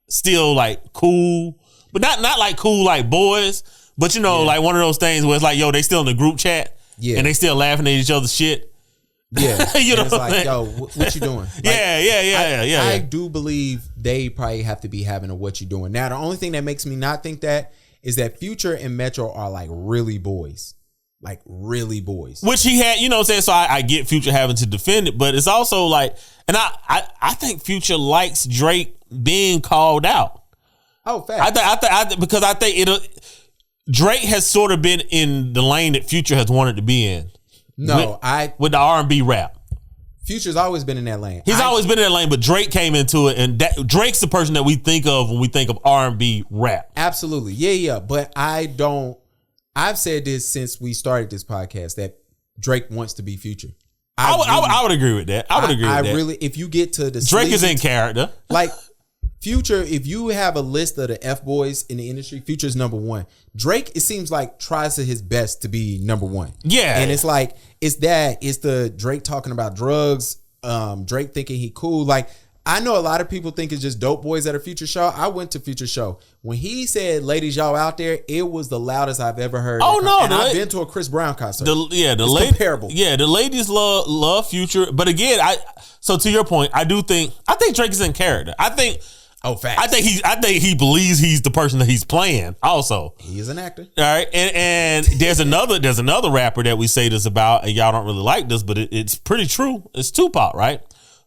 still cool. But not like cool like boys, but like one of those things where it's like, yo, they still in the group chat, and they still laughing at each other's shit. Yeah, it's like, yo, what you doing? Yeah. I do believe they probably have to be having a what you doing. Now, the only thing that makes me not think that is that Future and Metro are like really boys. Which he had, you know what I'm saying? So I get Future having to defend it, but it's also like, and I think Future likes Drake being called out. Oh, fact. Because I think Drake has sort of been in the lane that Future has wanted to be in. No, with the R&B rap. Future's always been in that lane. He's always been in that lane, but Drake came into it, and Drake's the person that we think of when we think of R&B rap. Absolutely. Yeah. But I've said this since we started this podcast that Drake wants to be Future. I would agree with that. I would agree with that. Really, if you get to the Drake is in character. Like Future, if you have a list of the F-boys in the industry, Future's number one. Drake, it seems like, tries to his best to be number one. Yeah. And it's like, it's the Drake talking about drugs, Drake thinking he cool. Like, I know a lot of people think it's just dope boys at a Future show. I went to Future show. When he said, ladies, y'all out there, it was the loudest I've ever heard. Oh, no. And I've been to a Chris Brown concert. It's comparable. Yeah, the ladies love Future. But again, so to your point, I think Drake is in character. Facts. I think he believes he's the person that he's playing. Also, he is an actor. All right, and there's another rapper that we say this about, and y'all don't really like this, but it's pretty true. It's Tupac, right?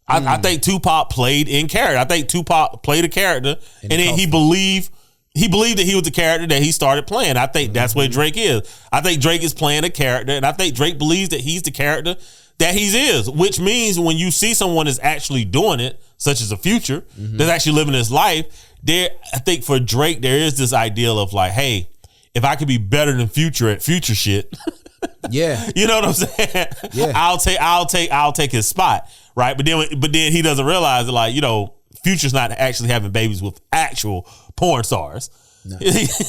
I think Tupac played in character. I think Tupac played a character, and then he believed that he was the character that he started playing. I think that's where Drake is. I think Drake is playing a character, and I think Drake believes that he's the character that he is, which means when you see someone that's actually doing it, such as a Future, that's actually living his life, I think for Drake, there is this ideal of like, hey, if I could be better than Future at Future shit, yeah, you know what I'm saying? Yeah, I'll take his spot, right? But then he doesn't realize that, like, you know, Future's not actually having babies with actual porn stars. No.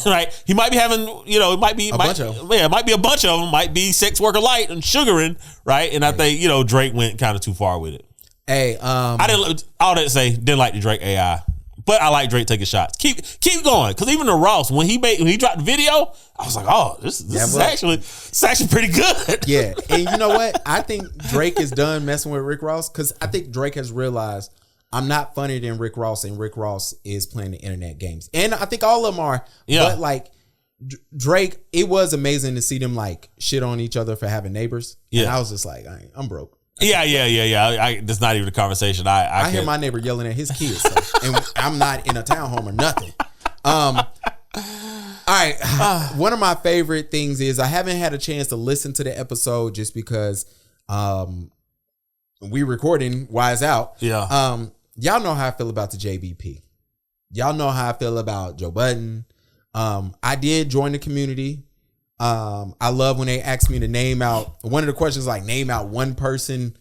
Right? He might be having, you know, it might be a bunch of them, might be sex worker light and sugaring, right? And I think, you know, Drake went kind of too far with it. Hey, I didn't like the Drake AI, but I like Drake taking shots. Keep going, because even the Ross, when he dropped the video, I was like, oh, this is actually pretty good. Yeah, and you know what? I think Drake is done messing with Rick Ross, because I think Drake has realized I'm not funnier than Rick Ross, and Rick Ross is playing the internet games, and I think all of them are. Yeah. But like Drake, it was amazing to see them like shit on each other for having neighbors. Yeah, and I was just like, I'm broke. Yeah. That's not even a conversation. I hear my neighbor yelling at his kids, and I'm not in a townhome or nothing. All right. One of my favorite things is I haven't had a chance to listen to the episode just because we recording Wise Out. Yeah. Y'all know how I feel about the JBP. Y'all know how I feel about Joe Budden. I did join the community. I love when they ask me to name out, one of the questions like name out one person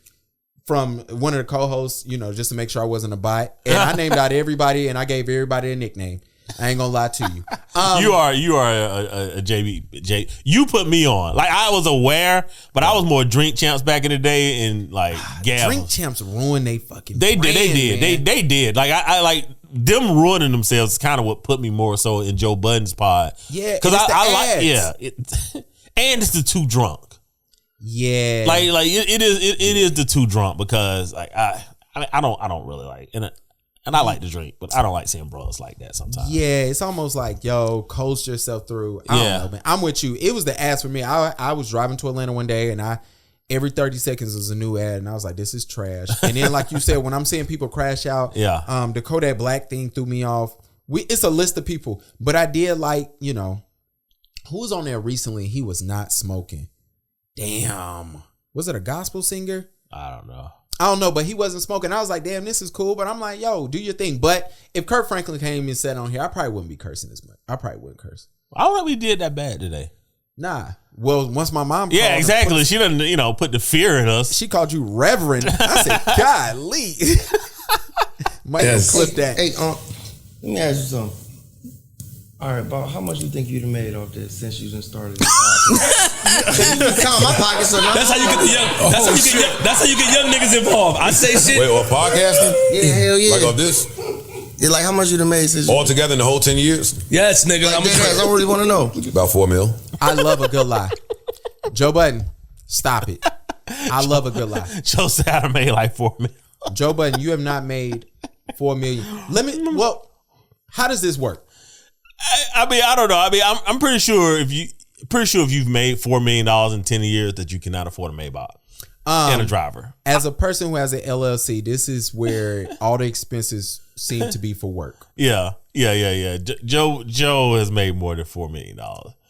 from one of the co-hosts, you know, just to make sure I wasn't a bot. And I named out everybody, and I gave everybody a nickname. I ain't gonna lie to you. You are a JB. You put me on. Like, I was aware, but I was more Drink Champs back in the day, and like Drink Champs ruined they fucking. They did. Like I like them ruining themselves. Is kind of what put me more so in Joe Budden's pod. Yeah, because I like and it's the too drunk. Yeah, like it is the too drunk, because like I don't really like it. And I like to drink, but I don't like seeing bros like that sometimes. Yeah, it's almost like, yo, coast yourself through. I don't know, man. I'm with you. It was the ads for me. I was driving to Atlanta one day, and every 30 seconds was a new ad, and I was like, this is trash. And then, like you said, when I'm seeing people crash out, the Kodak Black thing threw me off. It's a list of people, but I did like, you know, who was on there recently? He was not smoking. Damn. Was it a gospel singer? I don't know, but he wasn't smoking. I was like, damn, this is cool. But I'm like, yo, do your thing. But if Kirk Franklin came and sat on here, I probably wouldn't be cursing as much. I probably wouldn't curse. I don't think we did that bad today. Nah. Well, once my mom called exactly. She didn't, you know, put the fear in us. She called you Reverend. I said, golly. Might clip that. Hey, let me ask you something. All right, about how much you think you'd have made off this since you done started this podcast? You count my pockets, so that's how you get the young. That's how you get young niggas involved. I say shit. Wait, or podcasting? Yeah, hell yeah. Like on this? Yeah, like how much you done made since all together in the whole 10 years? Yes, nigga. Like, I really want to know. About $4 million. I love a good lie. Joe Budden, stop it. I love a good lie. Joe said I made like $4 million. Joe Budden, you have not made $4 million. Well, how does this work? I mean, I don't know. I mean, I'm pretty sure if you've made $4 million in 10 years that you cannot afford a Maybach and a driver. As a person who has an LLC, this is where all the expenses seem to be for work. Yeah. Joe has made more than $4 million.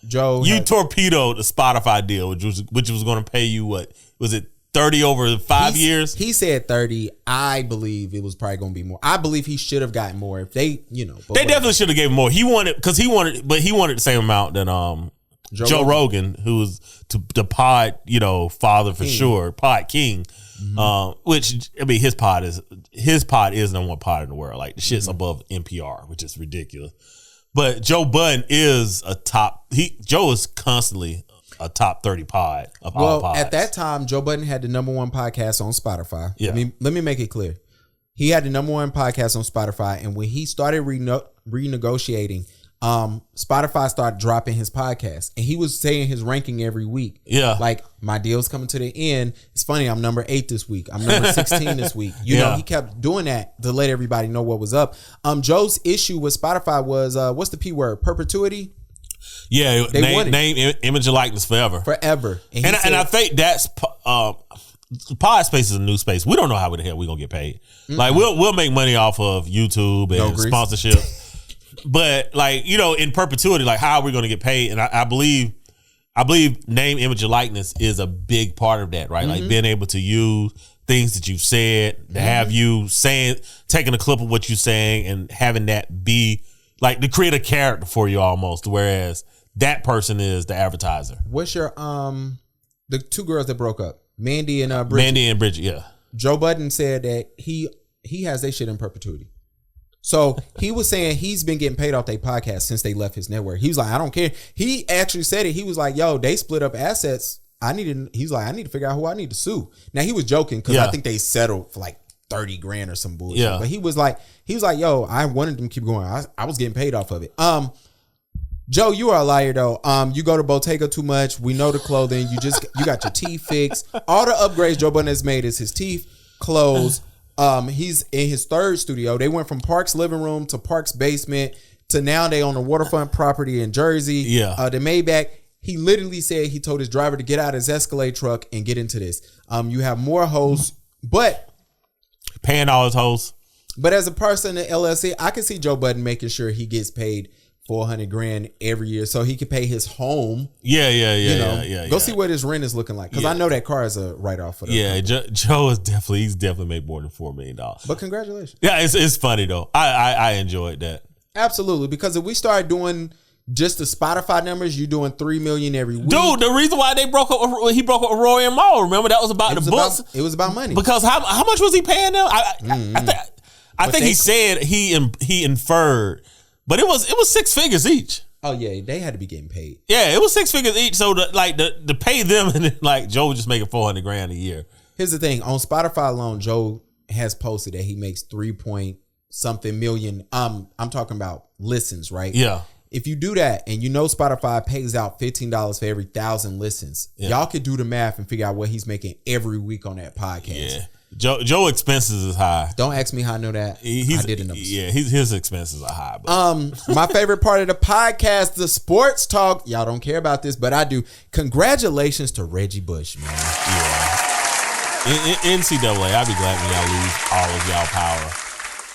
Joe, you torpedoed the Spotify deal, which was going to pay you what was it 30 over 5 years? He said 30. I believe it was probably going to be more. I believe he should have gotten more if they, you know. They definitely should have gave him more. He wanted the same amount that Joe Rogan, who was the pod, father for sure, pod king. Which I mean, his pod is the number one pod in the world. Like the shit's above NPR, which is ridiculous. But Joe Budden is Joe is constantly a top 30 pod of all pods. At that time, Joe Budden had the number one podcast on Spotify. Yeah. Let me make it clear. He had the number one podcast on Spotify, and when he started renegotiating, Spotify started dropping his podcast, and he was saying his ranking every week. Yeah, like my deal's coming to the end. It's funny, I'm number 8 this week. I'm number 16 this week. You know, he kept doing that to let everybody know what was up. Joe's issue with Spotify was what's the P word? Perpetuity. Yeah, name, image, and likeness forever. Forever. And I think that's pod space is a new space. We don't know how the hell we're gonna get paid. Mm-hmm. Like we'll make money off of YouTube and sponsorship. But like, in perpetuity, like how are we gonna get paid? And I believe name, image, and likeness is a big part of that, right? Mm-hmm. Like being able to use things that you've said, to have you taking a clip of what you're saying and having that be like to create a character for you almost, whereas that person is the advertiser. What's your the two girls that broke up? Mandy and Bridget. Mandy and Bridget, yeah. Joe Budden said that he has their shit in perpetuity. So he was saying he's been getting paid off their podcast since they left his network. He was like, I don't care. He actually said it. He was like, yo, they split up assets. He's like, I need to figure out who I need to sue. Now he was joking because I think they settled for like 30 grand or some bullshit. Yeah. But he was like, yo, I wanted them to keep going. I was getting paid off of it. Joe, you are a liar though. You go to Bottega too much. We know the clothing. You got your teeth fixed. All the upgrades Joe Budden has made is his teeth, clothes. He's in his third studio. They went from Park's living room to Park's basement to now they own a waterfront property in Jersey. Yeah. The Maybach. He literally said he told his driver to get out his Escalade truck and get into this. You have more hosts, but paying all his hosts. But as a person in LLC, I can see Joe Budden making sure he gets paid $400,000 every year so he could pay his home. Yeah. Go see what his rent is looking like because I know that car is a write off for that. Yeah, Joe is definitely made more than $4 million. But congratulations. Yeah, it's funny though. I enjoyed that. Absolutely, because if we start doing just the Spotify numbers, you're doing $3 million every week. Dude, the reason why he broke up with Roy and Maul, remember that was about the books. It was about money. Because how much was he paying them? I think he said he inferred. But it was 6 figures each. Oh yeah, they had to be getting paid. Yeah, it was 6 figures each. So to pay them and then like Joe was just making $400,000 a year. Here's the thing: on Spotify alone, Joe has posted that he makes 3-point-something million. I'm talking about listens, right? Yeah. If you do that and Spotify pays out $15 for every 1,000 listens, y'all could do the math and figure out what he's making every week on that podcast. Yeah. Joe expenses is high. Don't ask me how I know that. I did the numbers. Yeah, his expenses are high. But. My favorite part of the podcast, the sports talk. Y'all don't care about this, but I do. Congratulations to Reggie Bush, man. Yeah. NCAA, I'll be glad when y'all lose all of y'all power.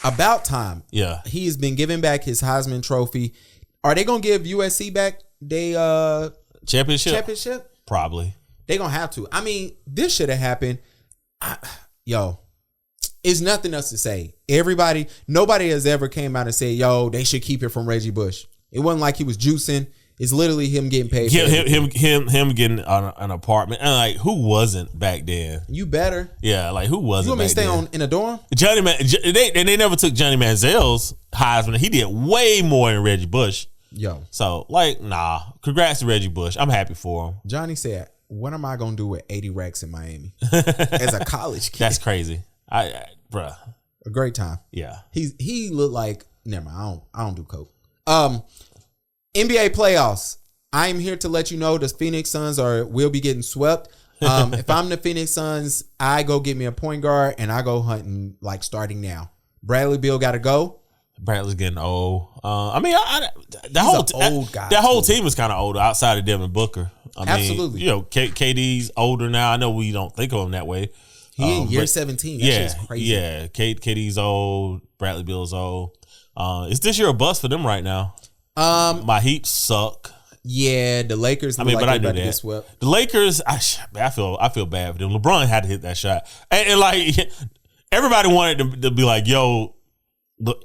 About time. Yeah. He has been giving back his Heisman Trophy. Are they gonna give USC back their championship? Probably. They gonna have to. I mean, this should have happened. It's nothing else to say. Nobody has ever came out and said, yo, they should keep it from Reggie Bush. It wasn't like he was juicing. It's literally him getting paid. Him getting an apartment. And like, who wasn't back then? You better. Yeah, like who wasn't? You want me to stay in a dorm? They never took Johnny Manziel's Heisman. He did way more than Reggie Bush. Yo. So like, nah. Congrats to Reggie Bush. I'm happy for him. Johnny said, what am I gonna do with 80 racks in Miami as a college kid? That's crazy. Bruh. A great time. Yeah. He looked like, never mind, I don't do coke. NBA playoffs. I am here to let you know the Phoenix Suns will be getting swept. If I'm the Phoenix Suns, I go get me a point guard and I go hunting like starting now. Bradley Beal got to go. Bradley's getting old. That whole team is kind of older outside of Devin Booker. Absolutely. KD's older now. I know we don't think of him that way. He in year 17. That shit's crazy. Yeah. KD's old. Bradley Beal's old. Is this year a bust for them right now? My Heat suck. Yeah, the Lakers. I mean, but I knew about to that. get swept. The Lakers, I feel bad for them. LeBron had to hit that shot, and like everybody wanted to be like, yo,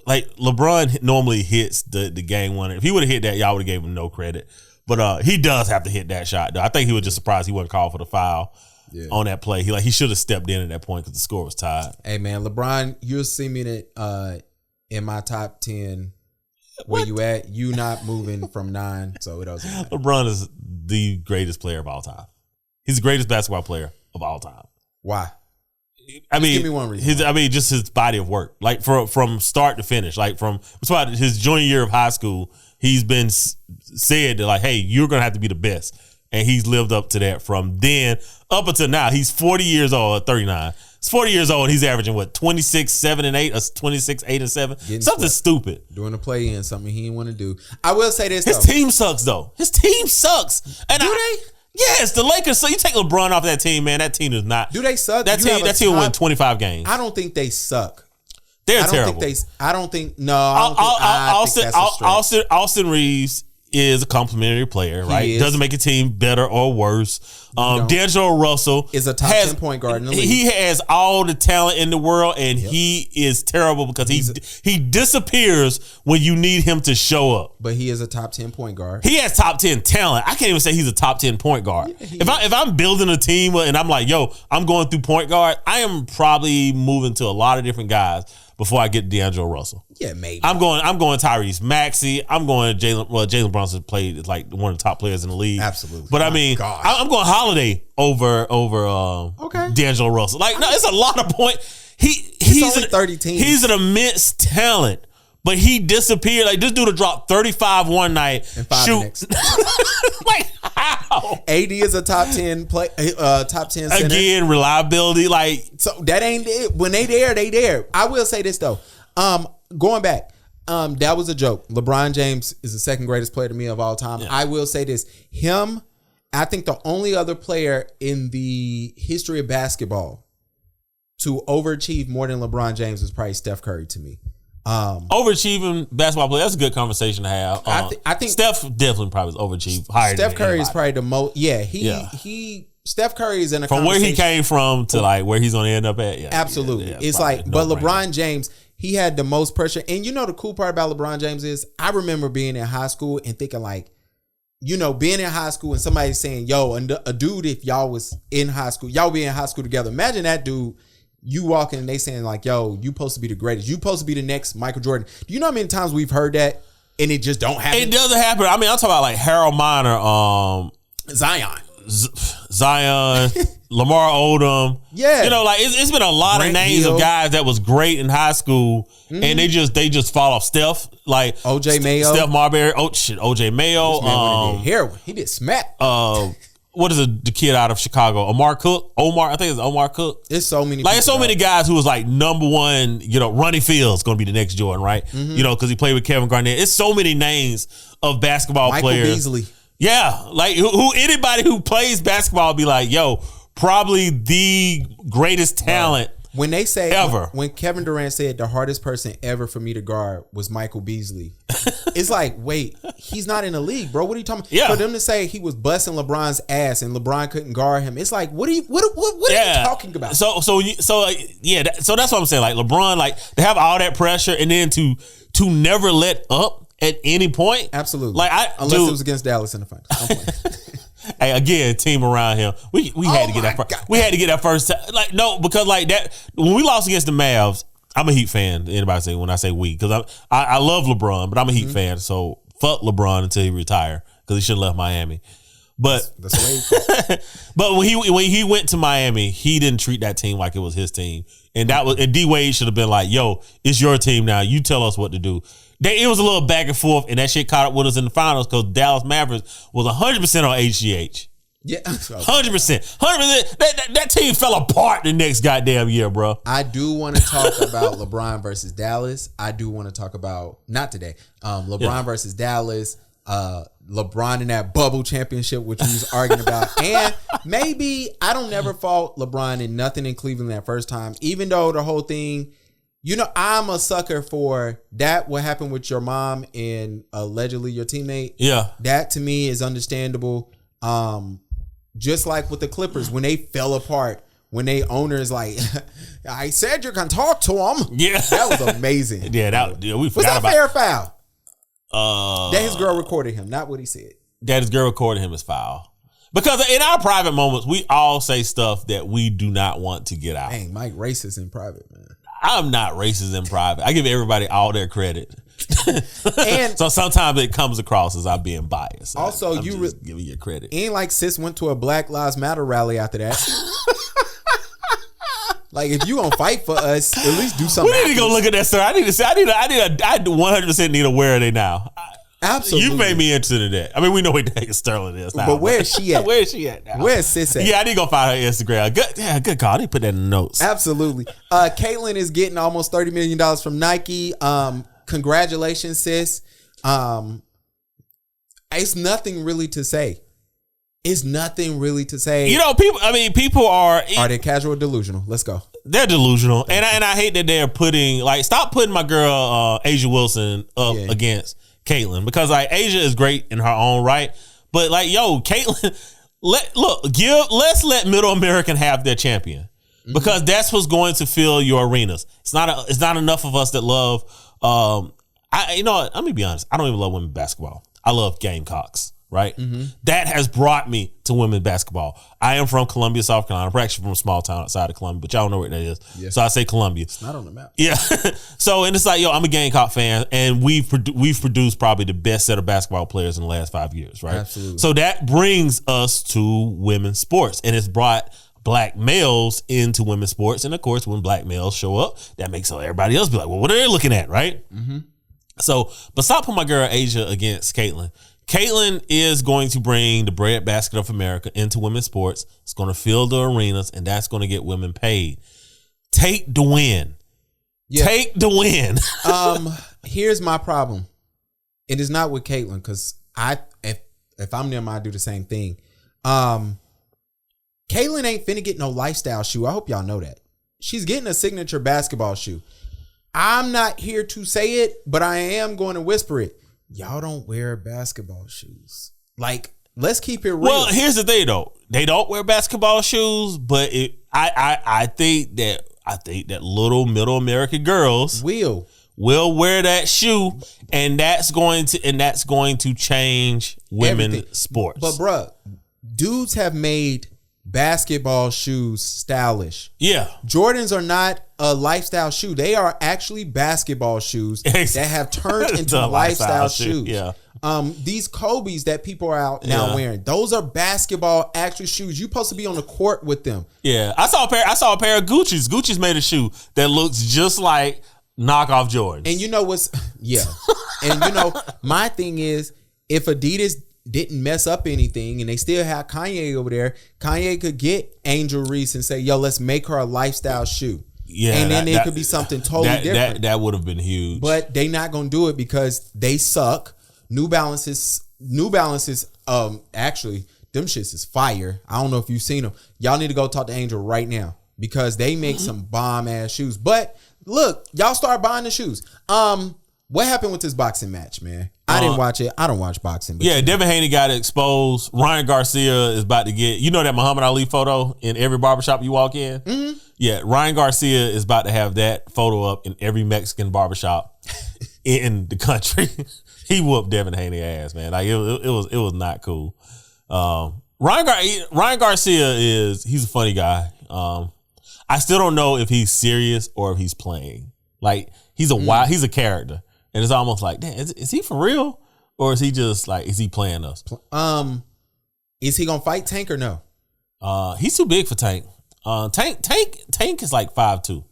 like LeBron normally hits the game winner. If he would have hit that, y'all would have gave him no credit. But he does have to hit that shot, though. I think he was just surprised he wasn't called for the foul on that play. He should have stepped in at that point because the score was tied. Hey man, LeBron, you'll see me in my top 10. Where you at? You not moving from 9, so it doesn't matter. LeBron is the greatest player of all time. He's the greatest basketball player of all time. Why? Give me one reason. Just his body of work, like from start to finish, like from his junior year of high school, he's been said that like, hey, you're gonna have to be the best, and he's lived up to that from then up until now. He's 40 years old, 39. He's 40 years old, and he's averaging what 26, 7 and 8, or 26, 8 and 7, something stupid. Doing a play in something he didn't want to do. I will say this: his team sucks though. His team sucks. And do they? Yes, the Lakers. So you take LeBron off that team, man. That team is not. Do they suck? That team win 25 games. I don't think they suck. They're terrible. Austin Reeves is a complimentary player, right? Doesn't make a team better or worse. D'Angelo Russell is a top 10 point guard in the league. He has all the talent in the world, and he is terrible because he disappears when you need him to show up. But he is a top 10 point guard. He has top 10 talent. I can't even say he's a top 10 point guard. If I'm building a team and I'm like, yo, I'm going through point guard, I am probably moving to a lot of different guys before I get D'Angelo Russell. Yeah, maybe. I'm going Tyrese Maxey. I'm going Jalen Brunson played like one of the top players in the league. Absolutely. But I'm going Holiday over D'Angelo Russell. Like, no, it's a lot of points. He's only 30 teams. He's an immense talent. But he disappeared. Like, this dude dropped 35 one night. And 5 the next. Like, how? AD is a top 10 top 10 center. Again, reliability. Like, so that ain't it. When they there. I will say this though. Going back, that was a joke. LeBron James is the second greatest player to me of all time. Yeah. I will say this. I think the only other player in the history of basketball to overachieve more than LeBron James is probably Steph Curry to me. Overachieving basketball player, that's a good conversation to have. I think Steph definitely probably overachieved higher. Steph than Curry anybody. Is probably the most. Steph Curry is in a from where he came from to like where he's going to end up at. Yeah, absolutely, it's like, but LeBron James, he had the most pressure. And you know the cool part about LeBron James is, I remember being in high school and thinking like, being in high school and somebody saying, "Yo, a dude, if y'all was in high school, y'all be in high school together. Imagine that dude." You walk in and they saying like, yo, you supposed to be the greatest. You supposed to be the next Michael Jordan. Do you know how many times we've heard that and it just don't happen? It doesn't happen. I mean, I'm talking about like Harold Miner, Zion, Lamar Odom. Yeah. Like it's been a lot of names of guys that was great in high school and they just fall off. Steph, like OJ Mayo. Steph Marbury. OJ Mayo. Heroin. He did smack. What is the kid out of Chicago? Omar, I think it's Omar Cook. It's so many. Like, it's so many guys who was like number one. Ronnie Fields going to be the next Jordan, right? Mm-hmm. Because he played with Kevin Garnett. It's so many names of basketball players. Michael Beasley. Yeah, like who anybody who plays basketball be like, yo, probably the greatest talent. When they say ever. When Kevin Durant said the hardest person ever for me to guard was Michael Beasley, it's like, wait, he's not in the league, bro. What are you talking about? Yeah. For them to say he was busting LeBron's ass and LeBron couldn't guard him, it's like, what are you talking about? So that's what I'm saying. Like LeBron, like to have all that pressure and then to never let up at any point. Absolutely. Like unless it was against Dallas in the finals. Hey, again, team around him. We had to get that first. We had to get that first time. Like, no, because like that when we lost against the Mavs, I'm a Heat fan. Anybody say when I say we, because I love LeBron, but I'm a Heat fan. So fuck LeBron until he retire, because he should have left Miami. But but when he went to Miami, he didn't treat that team like it was his team, and D Wade should have been like, "Yo, it's your team now. You tell us what to do." It was a little back and forth, and that shit caught up with us in the finals because Dallas Mavericks was 100% on HGH. Yeah, 100%. That team fell apart the next goddamn year, bro. I do want to talk about LeBron versus Dallas. I do want to talk about, not today, LeBron versus Dallas. LeBron in that bubble championship, which we was arguing about. And maybe I don't never fault LeBron in nothing in Cleveland that first time, even though the whole thing, You know, I'm a sucker for that. What happened with your mom and allegedly your teammate? Yeah. That to me is understandable. Just like with the Clippers, when they fell apart, when they owners like, I said you can talk to them. Yeah. That was amazing. We was forgot that about fair or foul? That his girl recorded him, not what he said. That his girl recorded him as foul. Because in our private moments, we all say stuff that we do not want to get out. Dang, Mike racist in private, man. I'm not racist in private. I give everybody all their credit. And so sometimes it comes across as I'm being biased. Also, I'm you just giving you credit. Ain't like sis went to a Black Lives Matter rally after that. Like, if you gonna fight for us, at least do something. We need to go look at that, sir. I 100% need a where are they now? Absolutely. You made me interested in that. I mean, we know where Daniel Sterling is now. But where is she at? Where is she at now? Where's sis at? Yeah, I need to go find her Instagram. Good call. I need to put that in the notes. Absolutely. Caitlyn is getting almost $30 million from Nike. Congratulations, sis. It's nothing really to say. It's nothing really to say. You know, people are they casual or delusional? Let's go. They're delusional. And I hate that they're stop putting my girl Asia Wilson up against Caitlyn, because like Asia is great in her own right, but like Caitlyn, let's let Middle American have their champion, because that's what's going to fill your arenas. It's not enough of us that love. You know what? Let me be honest. I don't even love women's basketball. I love Gamecocks. Right? That has brought me to women's basketball. I am from Columbia, South Carolina. I'm actually from a small town outside of Columbia, but y'all don't know where that is. Yeah. So I say Columbia. It's not on the map. Yeah. So, and it's like, I'm a Gamecock fan, and we've produced probably the best set of basketball players in the last 5 years, right? Absolutely. So that brings us to women's sports, and it's brought black males into women's sports. And of course, when black males show up, that makes everybody else be like, well, what are they looking at, right? So, but stop putting my girl Asia against Caitlyn. Caitlyn is going to bring the breadbasket of America into women's sports. It's going to fill the arenas, and that's going to get women paid. Take the win. Yeah. Take the win. Here's my problem. It is not with Caitlyn, because if I'm them, I do the same thing. Caitlyn ain't finna get no lifestyle shoe. I hope y'all know that. She's getting a signature basketball shoe. I'm not here to say it, but I am going to whisper it. Y'all don't wear basketball shoes. Like, let's keep it real. Well, here's the thing though. They don't wear basketball shoes, but I think that little middle American girls will wear that shoe, and that's going to change women's sports. But bruh, dudes have made basketball shoes stylish. Yeah. Jordans are not a lifestyle shoe. They are actually basketball shoes that have turned into lifestyle shoes. Yeah. These Kobe's that people are out now wearing, those are basketball actual shoes. You're supposed to be on the court with them. Yeah. I saw a pair of Gucci's. Gucci's made a shoe that looks just like knockoff Jordans. And you know what's and you know, my thing is, if Adidas didn't mess up anything and they still have Kanye over there, Kanye could get Angel Reese and say, yo, let's make her a lifestyle shoe. Yeah. And then it could be something totally different. That would have been huge. But they not gonna do it because they suck. New Balances, actually, them shits is fire. I don't know if you've seen them. Y'all need to go talk to Angel right now, because they make some bomb ass shoes. But look, y'all start buying the shoes. What happened with this boxing match, man? I didn't watch it. I don't watch boxing. But yeah, Devin Haney got exposed. Ryan Garcia is about to get, that Muhammad Ali photo in every barbershop you walk in? Mm-hmm. Yeah, Ryan Garcia is about to have that photo up in every Mexican barbershop in the country. He whooped Devin Haney ass, man. Like it was not cool. Ryan Garcia he's a funny guy. I still don't know if he's serious or if he's playing. Like he's a character. And it's almost like, damn, is he for real? Or is he just like, is he playing us? Is he gonna fight Tank or no? He's too big for Tank. Tank is like 5'2".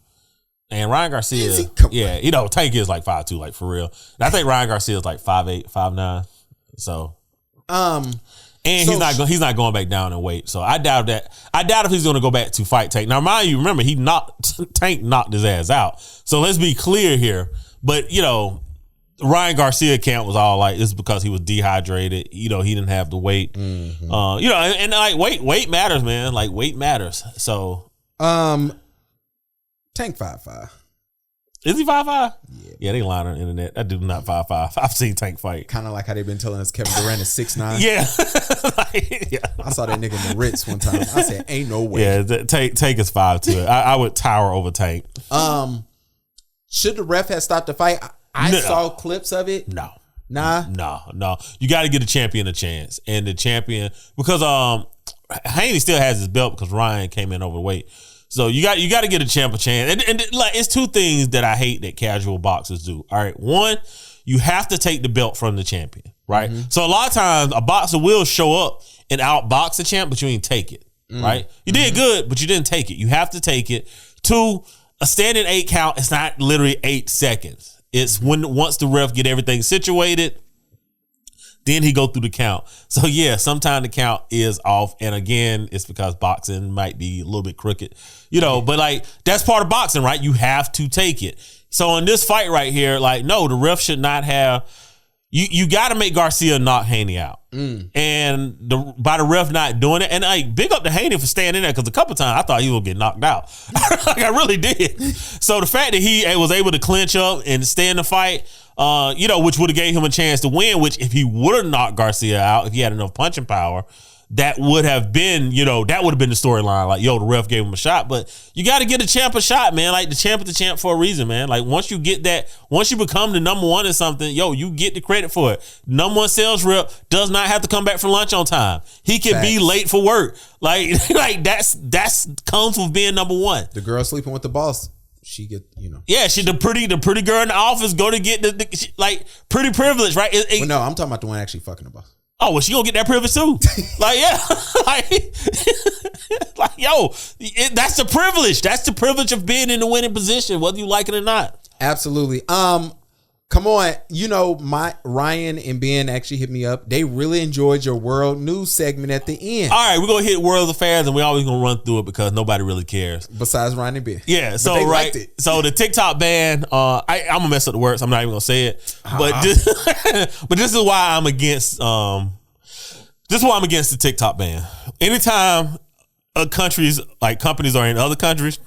And Ryan Garcia, Tank is like 5'2", like for real. And I think Ryan Garcia is like 5'8", 5'9". So, and he's not going back down in weight. So I doubt that. I doubt if he's going to go back to fight Tank. Now, mind you, remember Tank knocked his ass out. So let's be clear here. But Ryan Garcia camp was all like, it's because he was dehydrated. He didn't have the weight. Mm-hmm. And like weight matters, man. Like weight matters. So, Tank 5'5". Is he 5'5"? Yeah, they lying on the internet. That dude not 5'5". I've seen Tank fight. Kind of like how they've been telling us Kevin Durant is 6'9". Yeah. I saw that nigga in the Ritz one time. I said, ain't no way. Yeah, Tank is 5'2". I would tower over Tank. Should the ref have stopped the fight? I saw clips of it. No. Nah. No. You got to give the champion a chance. And the champion, because Haney still has his belt because Ryan came in overweight. So you got to get a champ a chance. And like, it's two things that I hate that casual boxers do. All right. One, you have to take the belt from the champion, right? So a lot of times a boxer will show up and outbox the champ, but you ain't take it, right? You did good, but you didn't take it. You have to take it. Two, a standing 8 count, it's not literally 8 seconds. It's once the ref get everything situated, then he go through the count. So yeah, sometimes the count is off. And again, it's because boxing might be a little bit crooked, but like that's part of boxing, right? You have to take it. So in this fight right here, like, no, the ref should not have, you got to make Garcia knock Haney out. And by the ref not doing it, and like big up to Haney for staying in there, because a couple times I thought he would get knocked out. Like I really did. So the fact that he was able to clinch up and stay in the fight, which would have gave him a chance to win, which if he would have knocked Garcia out, if he had enough punching power, that would have been, that would have been the storyline. Like, the ref gave him a shot. But you got to get a champ a shot, man. Like, the champ is the champ for a reason, man. Like, once you become the number one in something, you get the credit for it. Number one sales rep does not have to come back from lunch on time. He can be late for work. Like that's comes with being number one. The girl sleeping with the boss, she get, Yeah, she the pretty girl in the office go to get pretty privilege, right? Well, no, I'm talking about the one actually fucking the boss. Oh, well, she gonna get that privilege too. Like, yeah. That's the privilege. That's the privilege of being in the winning position, whether you like it or not. Absolutely. Come on. My Ryan and Ben actually hit me up. They really enjoyed your world news segment at the end. All right, we're gonna hit world affairs, and we're always gonna run through it because nobody really cares. Besides Ryan and Ben. Yeah, so they liked it. So the TikTok ban, I'm gonna mess up the words, I'm not even gonna say it. But this is why I'm against the TikTok ban. Anytime companies are in other countries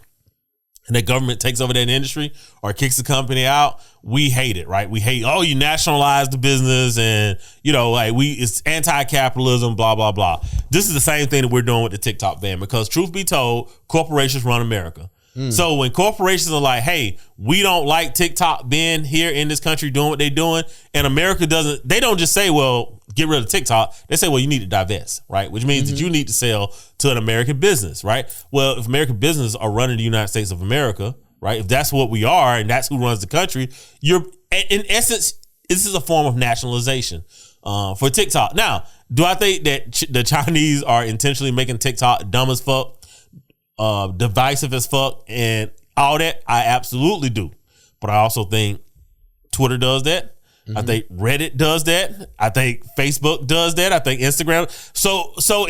and the government takes over that industry or kicks the company out, we hate it, right? We hate, you nationalize the business and, it's anti-capitalism, blah, blah, blah. This is the same thing that we're doing with the TikTok ban because truth be told, corporations run America. So when corporations are like, hey, we don't like TikTok being here in this country doing what they're doing, and America doesn't, they don't just say, well, get rid of TikTok. They say, well, you need to divest, right? Which means that you need to sell to an American business, right? Well, if American businesses are running the United States of America, right? If that's what we are and that's who runs the country, you're, in essence, this is a form of nationalization for TikTok. Now, do I think that the Chinese are intentionally making TikTok dumb as fuck? Divisive as fuck and all that? I absolutely do. But I also think Twitter does that. I think Reddit does that. I think Facebook does that. I think Instagram. So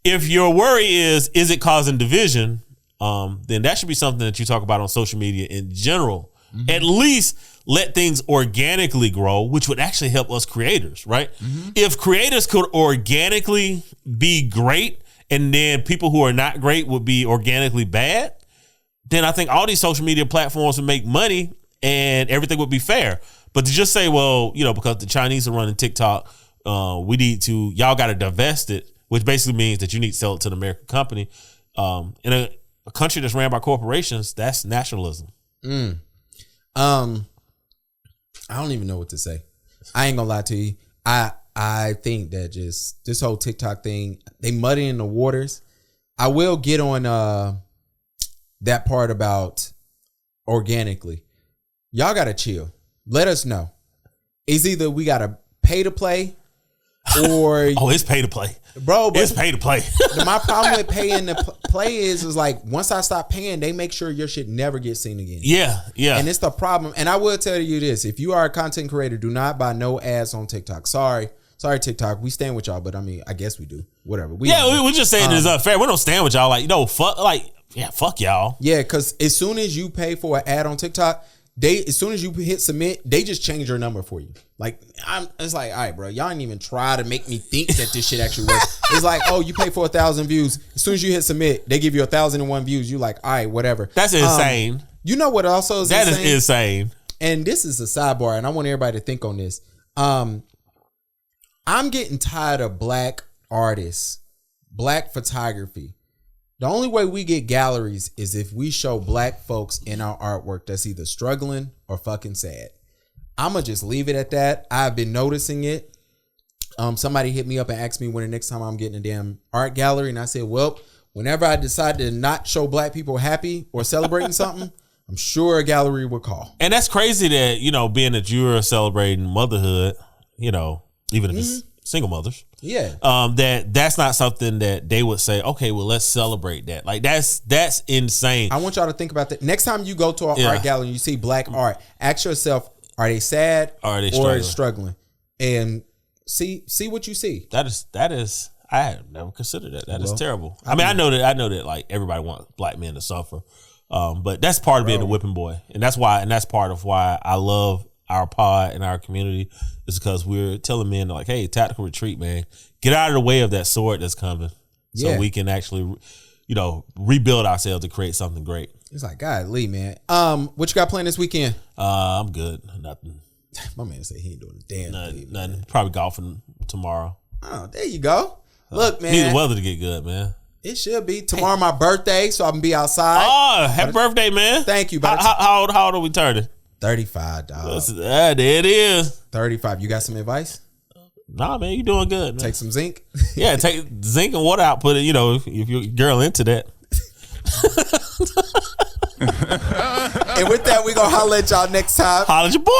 if your worry is it causing division, then that should be something that you talk about on social media in general. At least let things organically grow, which would actually help us creators, right? If creators could organically be great, and then people who are not great would be organically bad, then I think all these social media platforms would make money and everything would be fair. But to just say, well, because the Chinese are running TikTok, y'all got to divest it, which basically means that you need to sell it to an American company. In a country that's ran by corporations, that's nationalism. I don't even know what to say. I ain't gonna lie to you. I think that just this whole TikTok thing, they muddy in the waters. I will get on that part about organically. Y'all gotta chill. Let us know. It's either we gotta pay to play or it's pay to play, bro. But it's pay to play. My problem with paying to play is like once I stop paying, they make sure your shit never gets seen again. Yeah. And it's the problem. And I will tell you this: if you are a content creator, do not buy no ads on TikTok. Sorry, TikTok. We stand with y'all, but I mean, I guess we do. Whatever. We're just saying it's unfair. We don't stand with y'all. Fuck y'all. Yeah, because as soon as you pay for an ad on TikTok, as soon as you hit submit, they just change your number for you. It's like, all right, bro, y'all didn't even try to make me think that this shit actually works. It's like, oh, you pay for 1,000 views. As soon as you hit submit, they give you 1,001 views. You like, all right, whatever. That's insane. You know what also is that insane? is insane. And this is a sidebar, and I want everybody to think on this. I'm getting tired of black artists, black photography. The only way we get galleries is if we show black folks in our artwork that's either struggling or fucking sad. I'ma just leave it at that. I've been noticing it. Somebody hit me up and asked me when the next time I'm getting a damn art gallery, and I said, well, whenever I decide to not show black people happy or celebrating something, I'm sure a gallery will call. And that's crazy that, you know, being that you're celebrating motherhood, you know, even if it's single mothers. Yeah. That's not something that they would say, okay, well, let's celebrate that. Like, that's insane. I want y'all to think about that. Next time you go to an art gallery and you see black art, ask yourself, are they sad or are they struggling? And see what you see. That is I had never considered that. That is terrible. I mean, I know that like everybody wants black men to suffer. But that's part of being a whipping boy. And that's part of why I love our pod and our community, is because we're telling men like, hey, tactical retreat, man, get out of the way of that sword that's coming. So we can actually, you know, rebuild ourselves to create something great. It's like, God, Lee, man. What you got planned this weekend? I'm good. Nothing. My man said he ain't doing a damn thing. Nothing. Probably golfing tomorrow. Oh, there you go. Look, man. Need the weather to get good, man. It should be. Tomorrow my birthday, so I can be outside. Oh, happy birthday, man. Thank you. How old are we turning? 35, dog. There it is. 35. You got some advice? Nah, man, you doing good, man. Take some zinc? Yeah, take zinc and water out. Put it, you know, if your girl into that. And with that, we gonna holler at y'all next time. Holler at your boy.